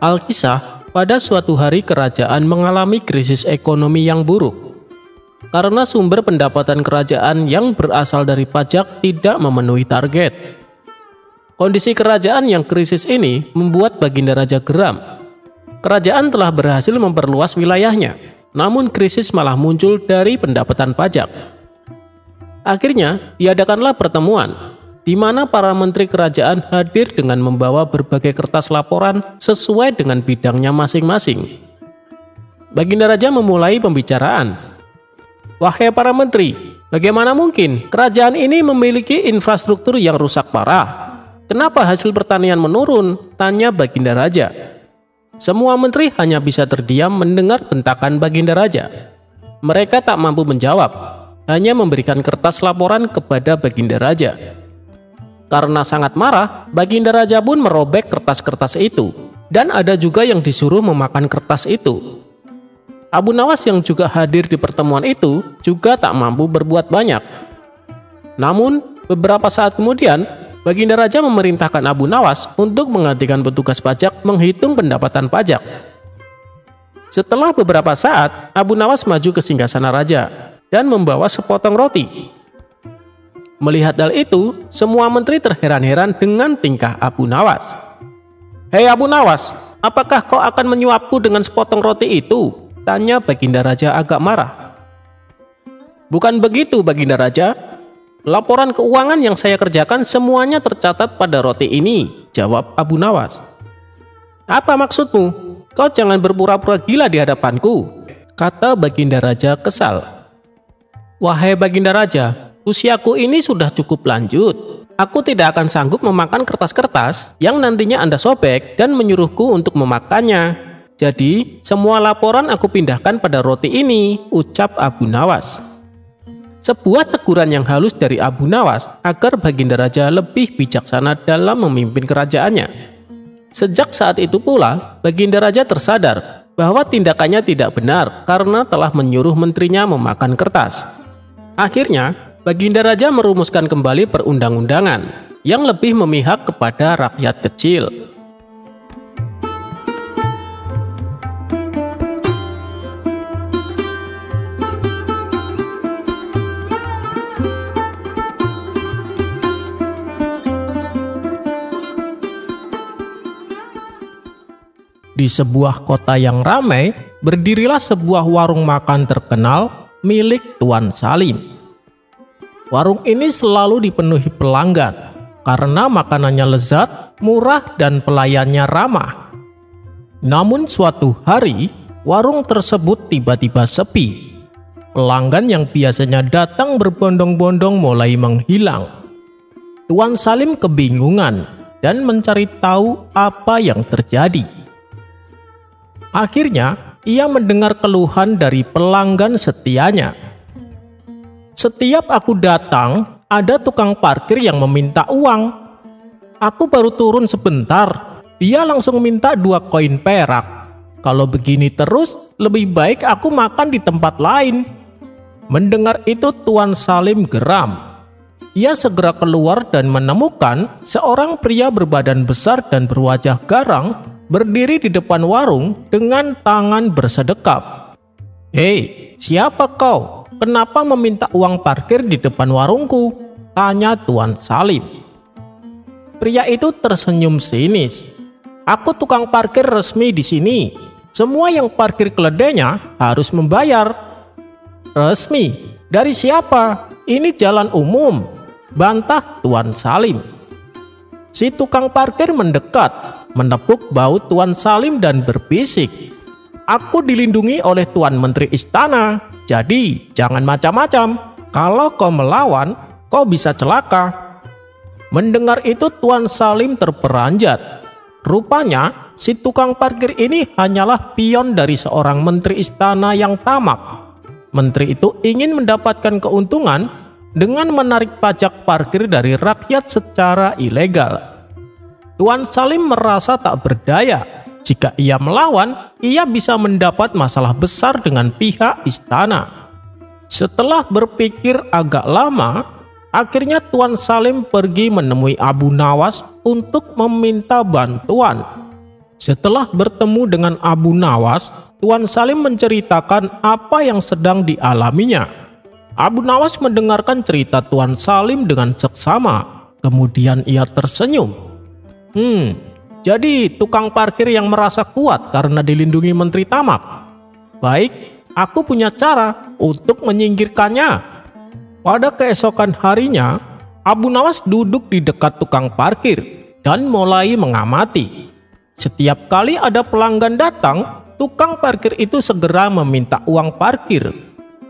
Alkisah, pada suatu hari kerajaan mengalami krisis ekonomi yang buruk. Karena sumber pendapatan kerajaan yang berasal dari pajak tidak memenuhi target. Kondisi kerajaan yang krisis ini membuat Baginda Raja geram. Kerajaan telah berhasil memperluas wilayahnya, namun krisis malah muncul dari pendapatan pajak. Akhirnya, diadakanlah pertemuan di mana para menteri kerajaan hadir dengan membawa berbagai kertas laporan sesuai dengan bidangnya masing-masing. Baginda Raja memulai pembicaraan. "Wahai para menteri, bagaimana mungkin kerajaan ini memiliki infrastruktur yang rusak parah? Kenapa hasil pertanian menurun?" tanya Baginda Raja. Semua menteri hanya bisa terdiam mendengar bentakan Baginda Raja. Mereka tak mampu menjawab, hanya memberikan kertas laporan kepada Baginda Raja. Karena sangat marah, Baginda Raja pun merobek kertas-kertas itu, dan ada juga yang disuruh memakan kertas itu. Abu Nawas yang juga hadir di pertemuan itu juga tak mampu berbuat banyak. Namun, beberapa saat kemudian, Baginda Raja memerintahkan Abu Nawas untuk menggantikan petugas pajak menghitung pendapatan pajak. Setelah beberapa saat, Abu Nawas maju ke singgasana raja dan membawa sepotong roti. Melihat hal itu, semua menteri terheran-heran dengan tingkah Abu Nawas. "Hei Abu Nawas, apakah kau akan menyuapku dengan sepotong roti itu?" tanya Baginda Raja agak marah. "Bukan begitu Baginda Raja. Laporan keuangan yang saya kerjakan semuanya tercatat pada roti ini," jawab Abu Nawas. "Apa maksudmu? Kau jangan berpura-pura gila di hadapanku," kata Baginda Raja kesal. "Wahai Baginda Raja, usiaku ini sudah cukup lanjut. Aku tidak akan sanggup memakan kertas-kertas yang nantinya Anda sobek dan menyuruhku untuk memakannya. Jadi, semua laporan aku pindahkan pada roti ini," ucap Abu Nawas. Sebuah teguran yang halus dari Abu Nawas agar Baginda Raja lebih bijaksana dalam memimpin kerajaannya. Sejak saat itu pula, Baginda Raja tersadar bahwa tindakannya tidak benar karena telah menyuruh menterinya memakan kertas. Akhirnya, Baginda Raja merumuskan kembali perundang-undangan yang lebih memihak kepada rakyat kecil. Di sebuah kota yang ramai, berdirilah sebuah warung makan terkenal milik Tuan Salim. Warung ini selalu dipenuhi pelanggan karena makanannya lezat, murah, dan pelayannya ramah. Namun suatu hari, warung tersebut tiba-tiba sepi. Pelanggan yang biasanya datang berbondong-bondong mulai menghilang. Tuan Salim kebingungan dan mencari tahu apa yang terjadi. Akhirnya, ia mendengar keluhan dari pelanggan setianya. "Setiap aku datang, ada tukang parkir yang meminta uang. Aku baru turun sebentar, dia langsung minta 2 koin perak. Kalau begini terus, lebih baik aku makan di tempat lain." Mendengar itu, Tuan Salim geram. Ia segera keluar dan menemukan seorang pria berbadan besar dan berwajah garang berdiri di depan warung dengan tangan bersedekap. "Hei, siapa kau? Kenapa meminta uang parkir di depan warungku?" tanya Tuan Salim. Pria itu tersenyum sinis. "Aku tukang parkir resmi di sini. Semua yang parkir keledainya harus membayar." "Resmi? Dari siapa? Ini jalan umum," bantah Tuan Salim. Si tukang parkir mendekat, menepuk bahu Tuan Salim dan berbisik, "Aku dilindungi oleh Tuan Menteri Istana. Jadi jangan macam-macam. Kalau kau melawan, kau bisa celaka." Mendengar itu Tuan Salim terperanjat. Rupanya si tukang parkir ini hanyalah pion dari seorang menteri istana yang tamak. Menteri itu ingin mendapatkan keuntungan dengan menarik pajak parkir dari rakyat secara ilegal. Tuan Salim merasa tak berdaya. Jika ia melawan, ia bisa mendapat masalah besar dengan pihak istana. Setelah berpikir agak lama, akhirnya Tuan Salim pergi menemui Abu Nawas untuk meminta bantuan. Setelah bertemu dengan Abu Nawas, Tuan Salim menceritakan apa yang sedang dialaminya. Abu Nawas mendengarkan cerita Tuan Salim dengan seksama. Kemudian ia tersenyum. Jadi tukang parkir yang merasa kuat karena dilindungi menteri tamak. Baik, aku punya cara untuk menyingkirkannya. Pada keesokan harinya, Abu Nawas duduk di dekat tukang parkir dan mulai mengamati. Setiap kali ada pelanggan datang, tukang parkir itu segera meminta uang parkir.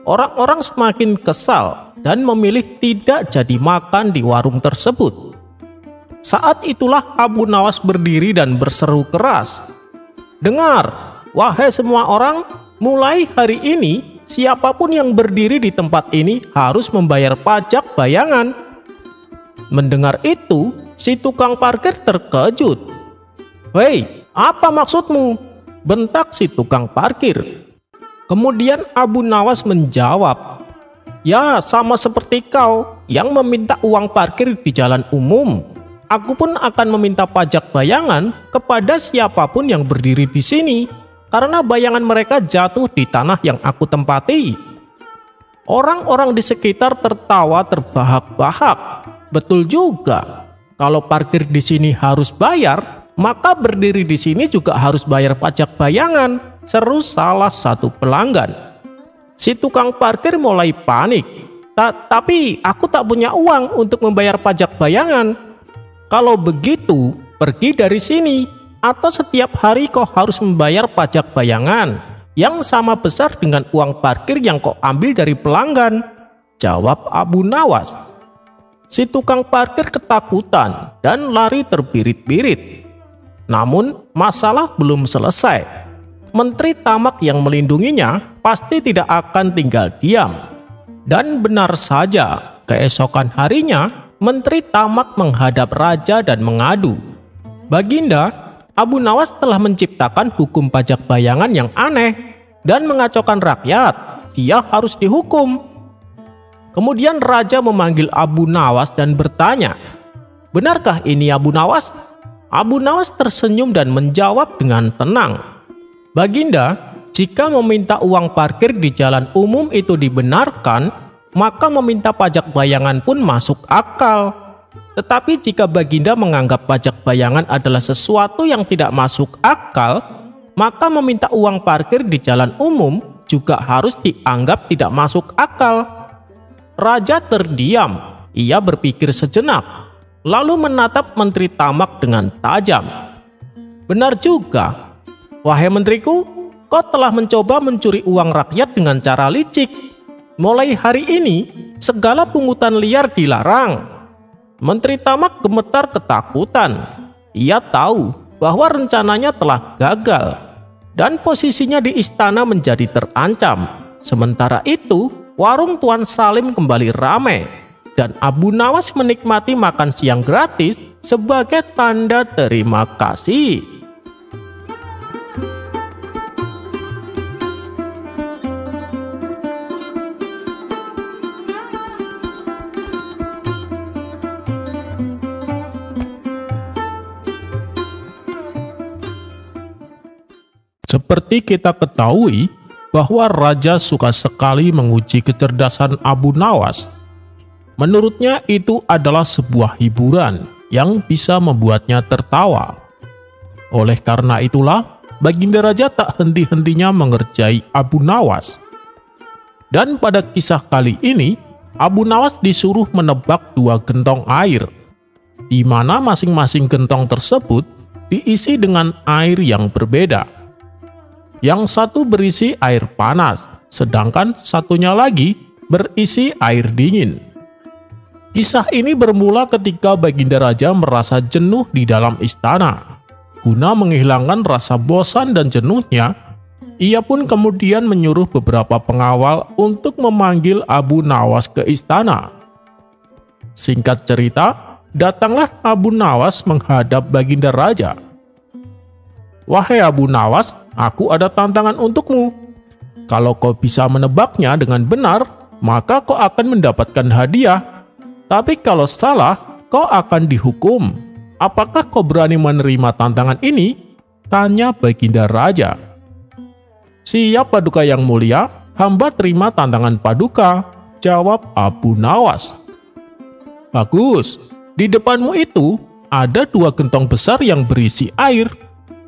Orang-orang semakin kesal dan memilih tidak jadi makan di warung tersebut. Saat itulah Abu Nawas berdiri dan berseru keras, "Dengar, wahai semua orang, mulai hari ini siapapun yang berdiri di tempat ini harus membayar pajak bayangan." Mendengar itu, si tukang parkir terkejut. "Hei, apa maksudmu?" bentak si tukang parkir. Kemudian Abu Nawas menjawab, "Ya, sama seperti kau yang meminta uang parkir di jalan umum. Aku pun akan meminta pajak bayangan kepada siapapun yang berdiri di sini, karena bayangan mereka jatuh di tanah yang aku tempati." Orang-orang di sekitar tertawa terbahak-bahak. Betul juga, kalau parkir di sini harus bayar, maka berdiri di sini juga harus bayar pajak bayangan, seru salah satu pelanggan. Si tukang parkir mulai panik. Tapi aku tak punya uang untuk membayar pajak bayangan." "Kalau begitu, pergi dari sini, atau setiap hari kau harus membayar pajak bayangan yang sama besar dengan uang parkir yang kau ambil dari pelanggan," jawab Abu Nawas. Si tukang parkir ketakutan dan lari terbirit-birit. Namun masalah belum selesai. Menteri tamak yang melindunginya pasti tidak akan tinggal diam. Dan benar saja, keesokan harinya Menteri tamak menghadap raja dan mengadu. "Baginda, Abu Nawas telah menciptakan hukum pajak bayangan yang aneh dan mengacaukan rakyat. Dia harus dihukum." Kemudian raja memanggil Abu Nawas dan bertanya, "Benarkah ini Abu Nawas?" Abu Nawas tersenyum dan menjawab dengan tenang, "Baginda, jika meminta uang parkir di jalan umum itu dibenarkan, maka meminta pajak bayangan pun masuk akal. Tetapi jika Baginda menganggap pajak bayangan adalah sesuatu yang tidak masuk akal, maka meminta uang parkir di jalan umum juga harus dianggap tidak masuk akal." Raja terdiam. Ia berpikir sejenak, lalu menatap Menteri Tamak dengan tajam. "Benar juga. Wahai menteriku, kau telah mencoba mencuri uang rakyat dengan cara licik. Mulai hari ini, segala pungutan liar dilarang." Menteri Tamak gemetar ketakutan. Ia tahu bahwa rencananya telah gagal dan posisinya di istana menjadi terancam. Sementara itu, warung Tuan Salim kembali ramai dan Abu Nawas menikmati makan siang gratis sebagai tanda terima kasih. Seperti kita ketahui bahwa raja suka sekali menguji kecerdasan Abu Nawas. Menurutnya itu adalah sebuah hiburan yang bisa membuatnya tertawa. Oleh karena itulah, Baginda Raja tak henti-hentinya mengerjai Abu Nawas. Dan pada kisah kali ini, Abu Nawas disuruh menebak 2 gentong air, di mana masing-masing gentong tersebut diisi dengan air yang berbeda. Yang satu berisi air panas, sedangkan satunya lagi berisi air dingin. Kisah ini bermula ketika Baginda Raja merasa jenuh di dalam istana. Guna menghilangkan rasa bosan dan jenuhnya, ia pun kemudian menyuruh beberapa pengawal untuk memanggil Abu Nawas ke istana. Singkat cerita, datanglah Abu Nawas menghadap Baginda Raja. "Wahai Abu Nawas, aku ada tantangan untukmu. Kalau kau bisa menebaknya dengan benar, maka kau akan mendapatkan hadiah. Tapi kalau salah, kau akan dihukum. Apakah kau berani menerima tantangan ini?" tanya Baginda Raja. "Siap Paduka yang mulia, hamba terima tantangan Paduka," jawab Abu Nawas. "Bagus, di depanmu itu ada 2 gentong besar yang berisi air.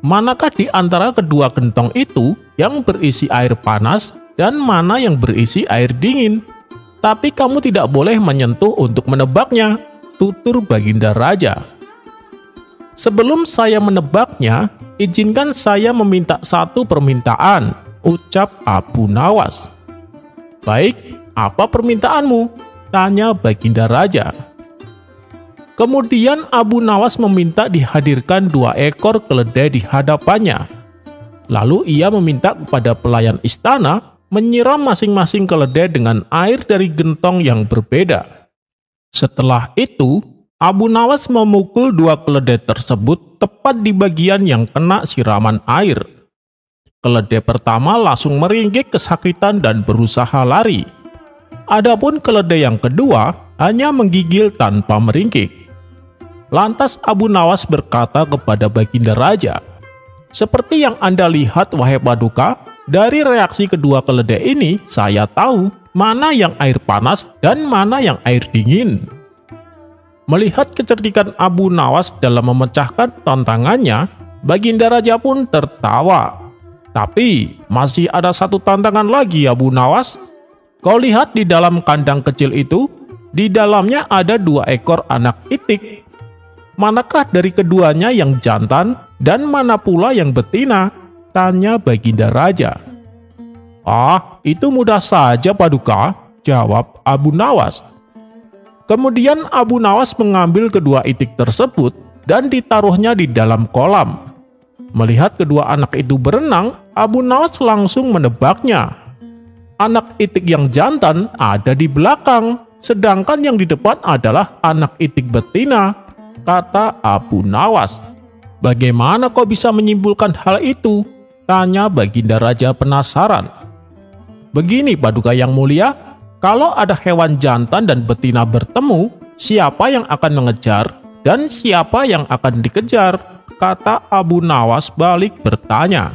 Manakah di antara kedua gentong itu yang berisi air panas dan mana yang berisi air dingin? Tapi kamu tidak boleh menyentuh untuk menebaknya," tutur Baginda Raja. "Sebelum saya menebaknya, izinkan saya meminta satu permintaan," ucap Abu Nawas. "Baik, apa permintaanmu?" tanya Baginda Raja. Kemudian Abu Nawas meminta dihadirkan 2 ekor keledai di hadapannya. Lalu ia meminta kepada pelayan istana menyiram masing-masing keledai dengan air dari gentong yang berbeda. Setelah itu, Abu Nawas memukul 2 keledai tersebut tepat di bagian yang kena siraman air. Keledai pertama langsung meringkik kesakitan dan berusaha lari. Adapun keledai yang kedua hanya menggigil tanpa meringkik. Lantas Abu Nawas berkata kepada Baginda Raja, "Seperti yang Anda lihat wahai Paduka, dari reaksi kedua keledai ini saya tahu mana yang air panas dan mana yang air dingin." Melihat kecerdikan Abu Nawas dalam memecahkan tantangannya, Baginda Raja pun tertawa. "Tapi masih ada satu tantangan lagi Abu Nawas. Kau lihat di dalam kandang kecil itu, di dalamnya ada 2 ekor anak itik. Manakah dari keduanya yang jantan dan mana pula yang betina?" tanya Baginda Raja. "Ah, itu mudah saja Paduka," jawab Abu Nawas. Kemudian Abu Nawas mengambil kedua itik tersebut dan ditaruhnya di dalam kolam. Melihat kedua anak itu berenang, Abu Nawas langsung menebaknya. Anak itik yang jantan ada di belakang, sedangkan yang di depan adalah anak itik betina, kata Abu Nawas. "Bagaimana kau bisa menyimpulkan hal itu?" tanya Baginda Raja penasaran. "Begini Paduka yang mulia, kalau ada hewan jantan dan betina bertemu, siapa yang akan mengejar dan siapa yang akan dikejar?" kata Abu Nawas balik bertanya.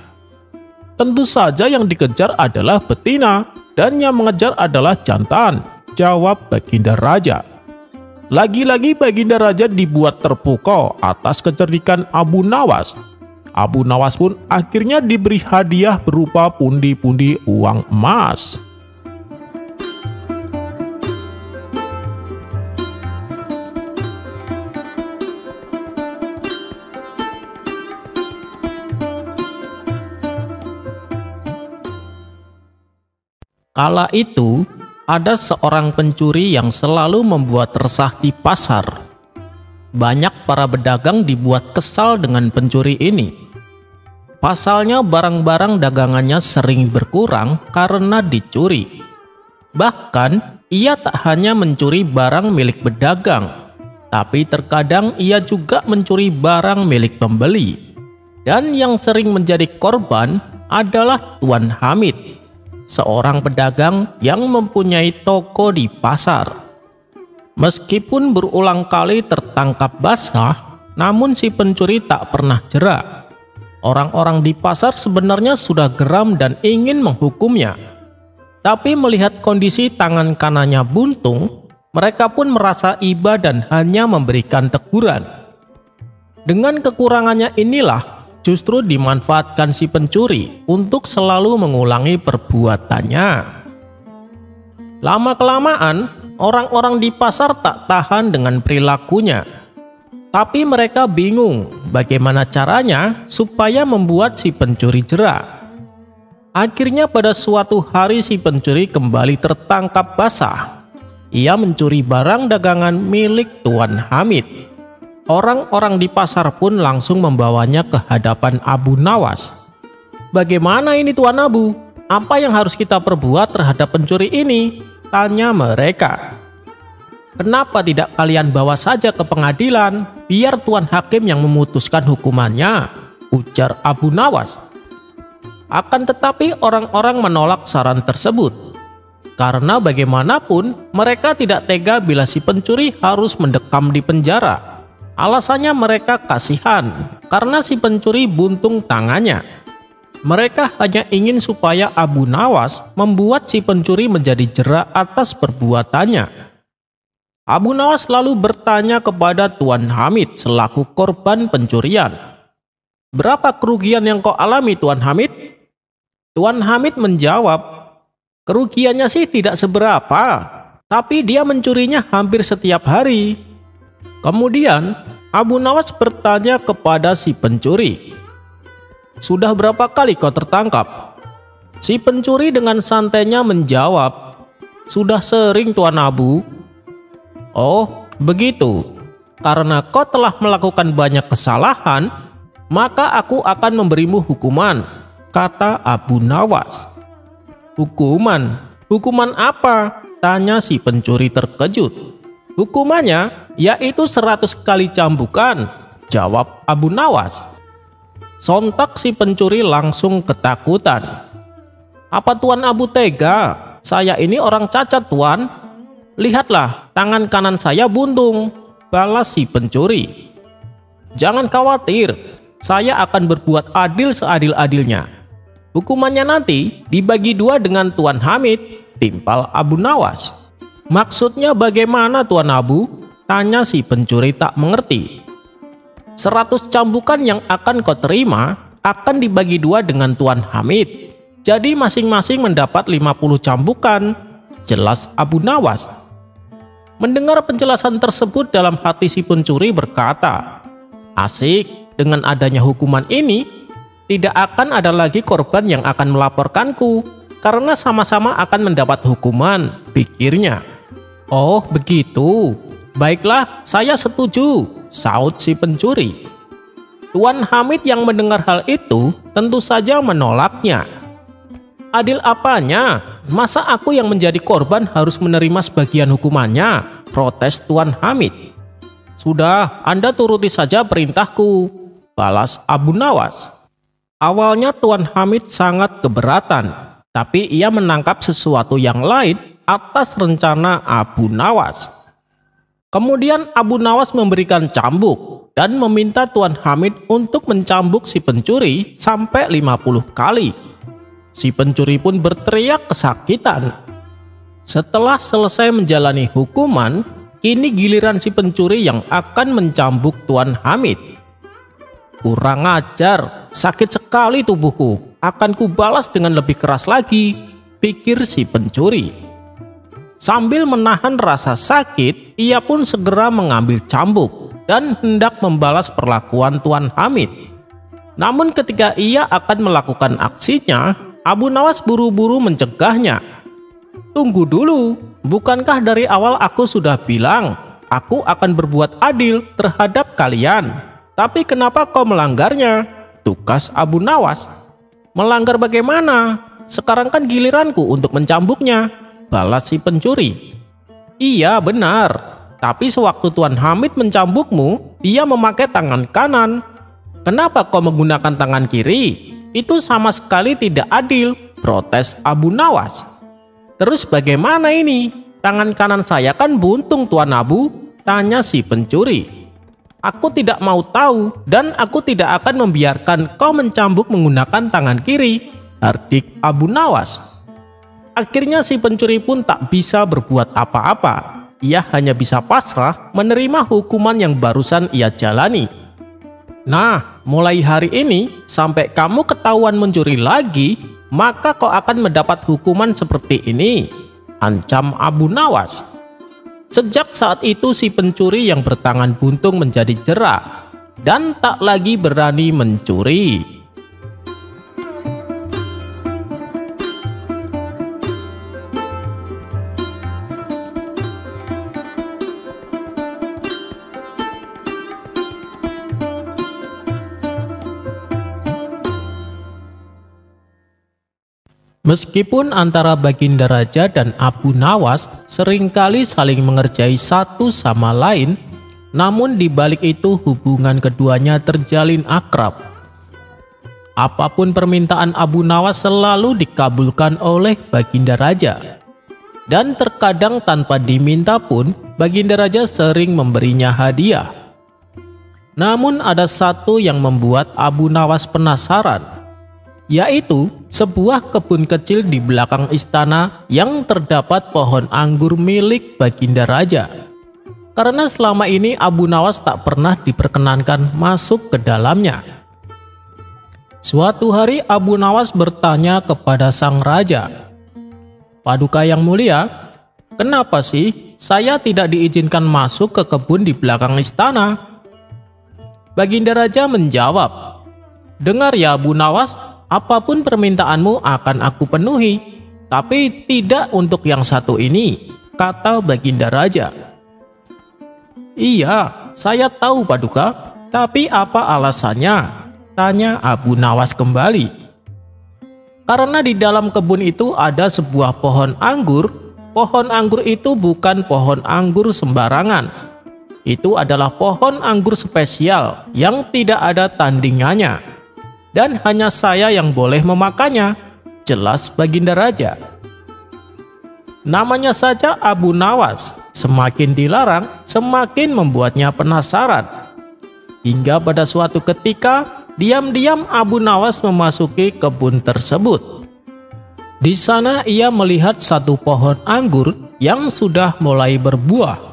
"Tentu saja yang dikejar adalah betina dan yang mengejar adalah jantan," jawab Baginda Raja. Lagi-lagi Baginda Raja dibuat terpukau atas kecerdikan Abu Nawas. Abu Nawas pun akhirnya diberi hadiah berupa pundi-pundi uang emas. Kala itu, ada seorang pencuri yang selalu membuat resah di pasar. Banyak para pedagang dibuat kesal dengan pencuri ini. Pasalnya barang-barang dagangannya sering berkurang karena dicuri. Bahkan, ia tak hanya mencuri barang milik pedagang, tapi terkadang ia juga mencuri barang milik pembeli. Dan yang sering menjadi korban adalah Tuan Hamid, seorang pedagang yang mempunyai toko di pasar. Meskipun berulang kali tertangkap basah, namun si pencuri tak pernah jera. Orang-orang di pasar sebenarnya sudah geram dan ingin menghukumnya. Tapi melihat kondisi tangan kanannya buntung, mereka pun merasa iba dan hanya memberikan teguran. Dengan kekurangannya inilah justru dimanfaatkan si pencuri untuk selalu mengulangi perbuatannya. Lama-kelamaan, orang-orang di pasar tak tahan dengan perilakunya. Tapi mereka bingung bagaimana caranya supaya membuat si pencuri jera. Akhirnya pada suatu hari si pencuri kembali tertangkap basah. Ia mencuri barang dagangan milik Tuan Hamid. Orang-orang di pasar pun langsung membawanya ke hadapan Abu Nawas. "Bagaimana ini Tuan Abu? Apa yang harus kita perbuat terhadap pencuri ini?" tanya mereka. "Kenapa tidak kalian bawa saja ke pengadilan, biar Tuan Hakim yang memutuskan hukumannya?" ujar Abu Nawas. Akan tetapi orang-orang menolak saran tersebut. Karena bagaimanapun mereka tidak tega bila si pencuri harus mendekam di penjara. Alasannya mereka kasihan karena si pencuri buntung tangannya. Mereka hanya ingin supaya Abu Nawas membuat si pencuri menjadi jera atas perbuatannya. Abu Nawas lalu bertanya kepada Tuan Hamid selaku korban pencurian. "Berapa kerugian yang kau alami Tuan Hamid?" Tuan Hamid menjawab, "Kerugiannya sih tidak seberapa, tapi dia mencurinya hampir setiap hari." Kemudian Abu Nawas bertanya kepada si pencuri, "Sudah berapa kali kau tertangkap?" Si pencuri dengan santainya menjawab, "Sudah sering Tuan Abu." "Oh, begitu. Karena kau telah melakukan banyak kesalahan, maka aku akan memberimu hukuman," kata Abu Nawas. "Hukuman? Hukuman apa?" tanya si pencuri terkejut. "Hukumannya yaitu 100 kali cambukan," jawab Abu Nawas. Sontak si pencuri langsung ketakutan. "Apa Tuan Abu tega? Saya ini orang cacat Tuan. Lihatlah, tangan kanan saya buntung," balas si pencuri. "Jangan khawatir, saya akan berbuat adil seadil-adilnya. Hukumannya nanti dibagi 2 dengan Tuan Hamid," timpal Abu Nawas. "Maksudnya bagaimana Tuan Abu?" tanya si pencuri tak mengerti. 100 cambukan yang akan kau terima akan dibagi 2 dengan Tuan Hamid. Jadi masing-masing mendapat 50 cambukan, jelas Abu Nawas. Mendengar penjelasan tersebut, dalam hati si pencuri berkata, "Asik, dengan adanya hukuman ini tidak akan ada lagi korban yang akan melaporkanku, karena sama-sama akan mendapat hukuman," pikirnya. "Oh begitu, baiklah, saya setuju," saut si pencuri. Tuan Hamid yang mendengar hal itu tentu saja menolaknya. "Adil apanya? Masa aku yang menjadi korban harus menerima sebagian hukumannya?" protes Tuan Hamid. "Sudah, Anda turuti saja perintahku," balas Abu Nawas. Awalnya Tuan Hamid sangat keberatan, tapi ia menangkap sesuatu yang lain atas rencana Abu Nawas. Kemudian Abu Nawas memberikan cambuk dan meminta Tuan Hamid untuk mencambuk si pencuri sampai 50 kali. Si pencuri pun berteriak kesakitan. Setelah selesai menjalani hukuman, kini giliran si pencuri yang akan mencambuk Tuan Hamid. "Kurang ajar, sakit sekali tubuhku, akan kubalas dengan lebih keras lagi," pikir si pencuri. Sambil menahan rasa sakit, ia pun segera mengambil cambuk dan hendak membalas perlakuan Tuan Hamid. Namun ketika ia akan melakukan aksinya, Abu Nawas buru-buru mencegahnya. "Tunggu dulu, bukankah dari awal aku sudah bilang aku akan berbuat adil terhadap kalian? Tapi kenapa kau melanggarnya?" tukas Abu Nawas. "Melanggar bagaimana? Sekarang kan giliranku untuk mencambuknya," balas si pencuri. "Iya benar, tapi sewaktu Tuan Hamid mencambukmu, dia memakai tangan kanan. Kenapa kau menggunakan tangan kiri? Itu sama sekali tidak adil," protes Abu Nawas. "Terus bagaimana ini? Tangan kanan saya kan buntung Tuan Abu," tanya si pencuri. "Aku tidak mau tahu dan aku tidak akan membiarkan kau mencambuk menggunakan tangan kiri," hardik Abu Nawas. Akhirnya si pencuri pun tak bisa berbuat apa-apa. Ia hanya bisa pasrah menerima hukuman yang barusan ia jalani. "Nah, mulai hari ini sampai kamu ketahuan mencuri lagi, maka kau akan mendapat hukuman seperti ini," ancam Abu Nawas. Sejak saat itu si pencuri yang bertangan buntung menjadi jera dan tak lagi berani mencuri. Meskipun antara Baginda Raja dan Abu Nawas seringkali saling mengerjai satu sama lain, namun di balik itu hubungan keduanya terjalin akrab. Apapun permintaan Abu Nawas selalu dikabulkan oleh Baginda Raja. Dan terkadang tanpa diminta pun Baginda Raja sering memberinya hadiah. Namun ada satu yang membuat Abu Nawas penasaran, yaitu sebuah kebun kecil di belakang istana yang terdapat pohon anggur milik Baginda Raja. Karena selama ini Abu Nawas tak pernah diperkenankan masuk ke dalamnya. Suatu hari Abu Nawas bertanya kepada sang raja, "Paduka yang mulia, kenapa sih saya tidak diizinkan masuk ke kebun di belakang istana?" Baginda Raja menjawab, "Dengar ya Abu Nawas, apapun permintaanmu akan aku penuhi, tapi tidak untuk yang satu ini," kata Baginda Raja. "Iya, saya tahu Paduka, tapi apa alasannya?" tanya Abu Nawas kembali. "Karena di dalam kebun itu ada sebuah pohon anggur. Pohon anggur itu bukan pohon anggur sembarangan. Itu adalah pohon anggur spesial yang tidak ada tandingannya. Dan hanya saya yang boleh memakannya," jelas Baginda Raja. Namanya saja Abu Nawas, semakin dilarang semakin membuatnya penasaran. Hingga pada suatu ketika, diam-diam Abu Nawas memasuki kebun tersebut. Di sana ia melihat satu pohon anggur yang sudah mulai berbuah.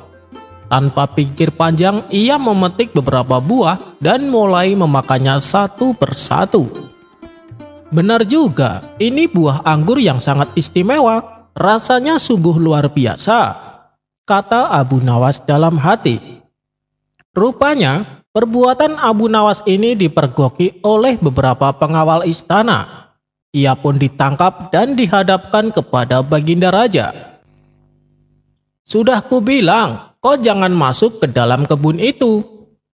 Tanpa pikir panjang, ia memetik beberapa buah dan mulai memakannya satu persatu. "Benar juga, ini buah anggur yang sangat istimewa. Rasanya sungguh luar biasa," kata Abu Nawas dalam hati. Rupanya, perbuatan Abu Nawas ini dipergoki oleh beberapa pengawal istana. Ia pun ditangkap dan dihadapkan kepada Baginda Raja. "Sudah kubilang, kau jangan masuk ke dalam kebun itu.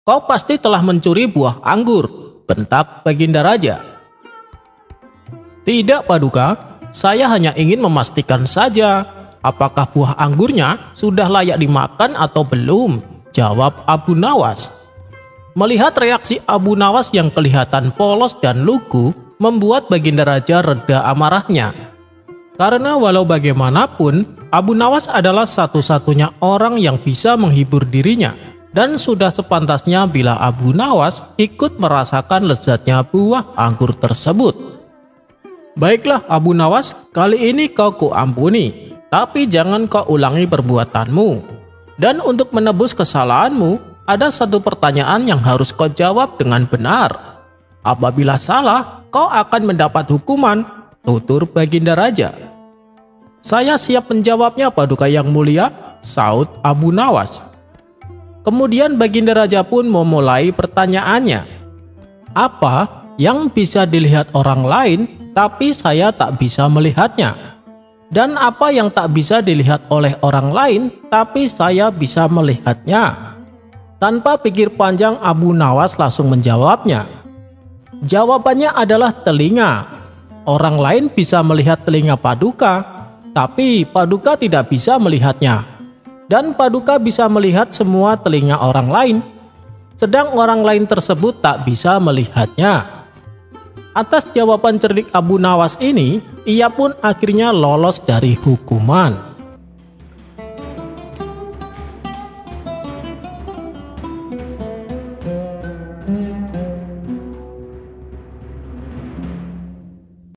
Kau pasti telah mencuri buah anggur," bentak Baginda Raja. "Tidak Paduka, saya hanya ingin memastikan saja apakah buah anggurnya sudah layak dimakan atau belum," jawab Abu Nawas. Melihat reaksi Abu Nawas yang kelihatan polos dan lugu, membuat Baginda Raja reda amarahnya. Karena walau bagaimanapun, Abu Nawas adalah satu-satunya orang yang bisa menghibur dirinya, dan sudah sepantasnya bila Abu Nawas ikut merasakan lezatnya buah anggur tersebut. "Baiklah Abu Nawas, kali ini kau kuampuni, tapi jangan kau ulangi perbuatanmu. Dan untuk menebus kesalahanmu, ada satu pertanyaan yang harus kau jawab dengan benar. Apabila salah, kau akan mendapat hukuman," tutur Baginda Raja. "Saya siap menjawabnya Paduka yang mulia," saut Abu Nawas. Kemudian Baginda Raja pun memulai pertanyaannya. "Apa yang bisa dilihat orang lain tapi saya tak bisa melihatnya? Dan apa yang tak bisa dilihat oleh orang lain tapi saya bisa melihatnya?" Tanpa pikir panjang, Abu Nawas langsung menjawabnya. Jawabannya adalah telinga. Orang lain bisa melihat telinga Paduka, tapi Paduka tidak bisa melihatnya. Dan Paduka bisa melihat semua telinga orang lain, sedang orang lain tersebut tak bisa melihatnya. Atas jawaban cerdik Abu Nawas ini, ia pun akhirnya lolos dari hukuman.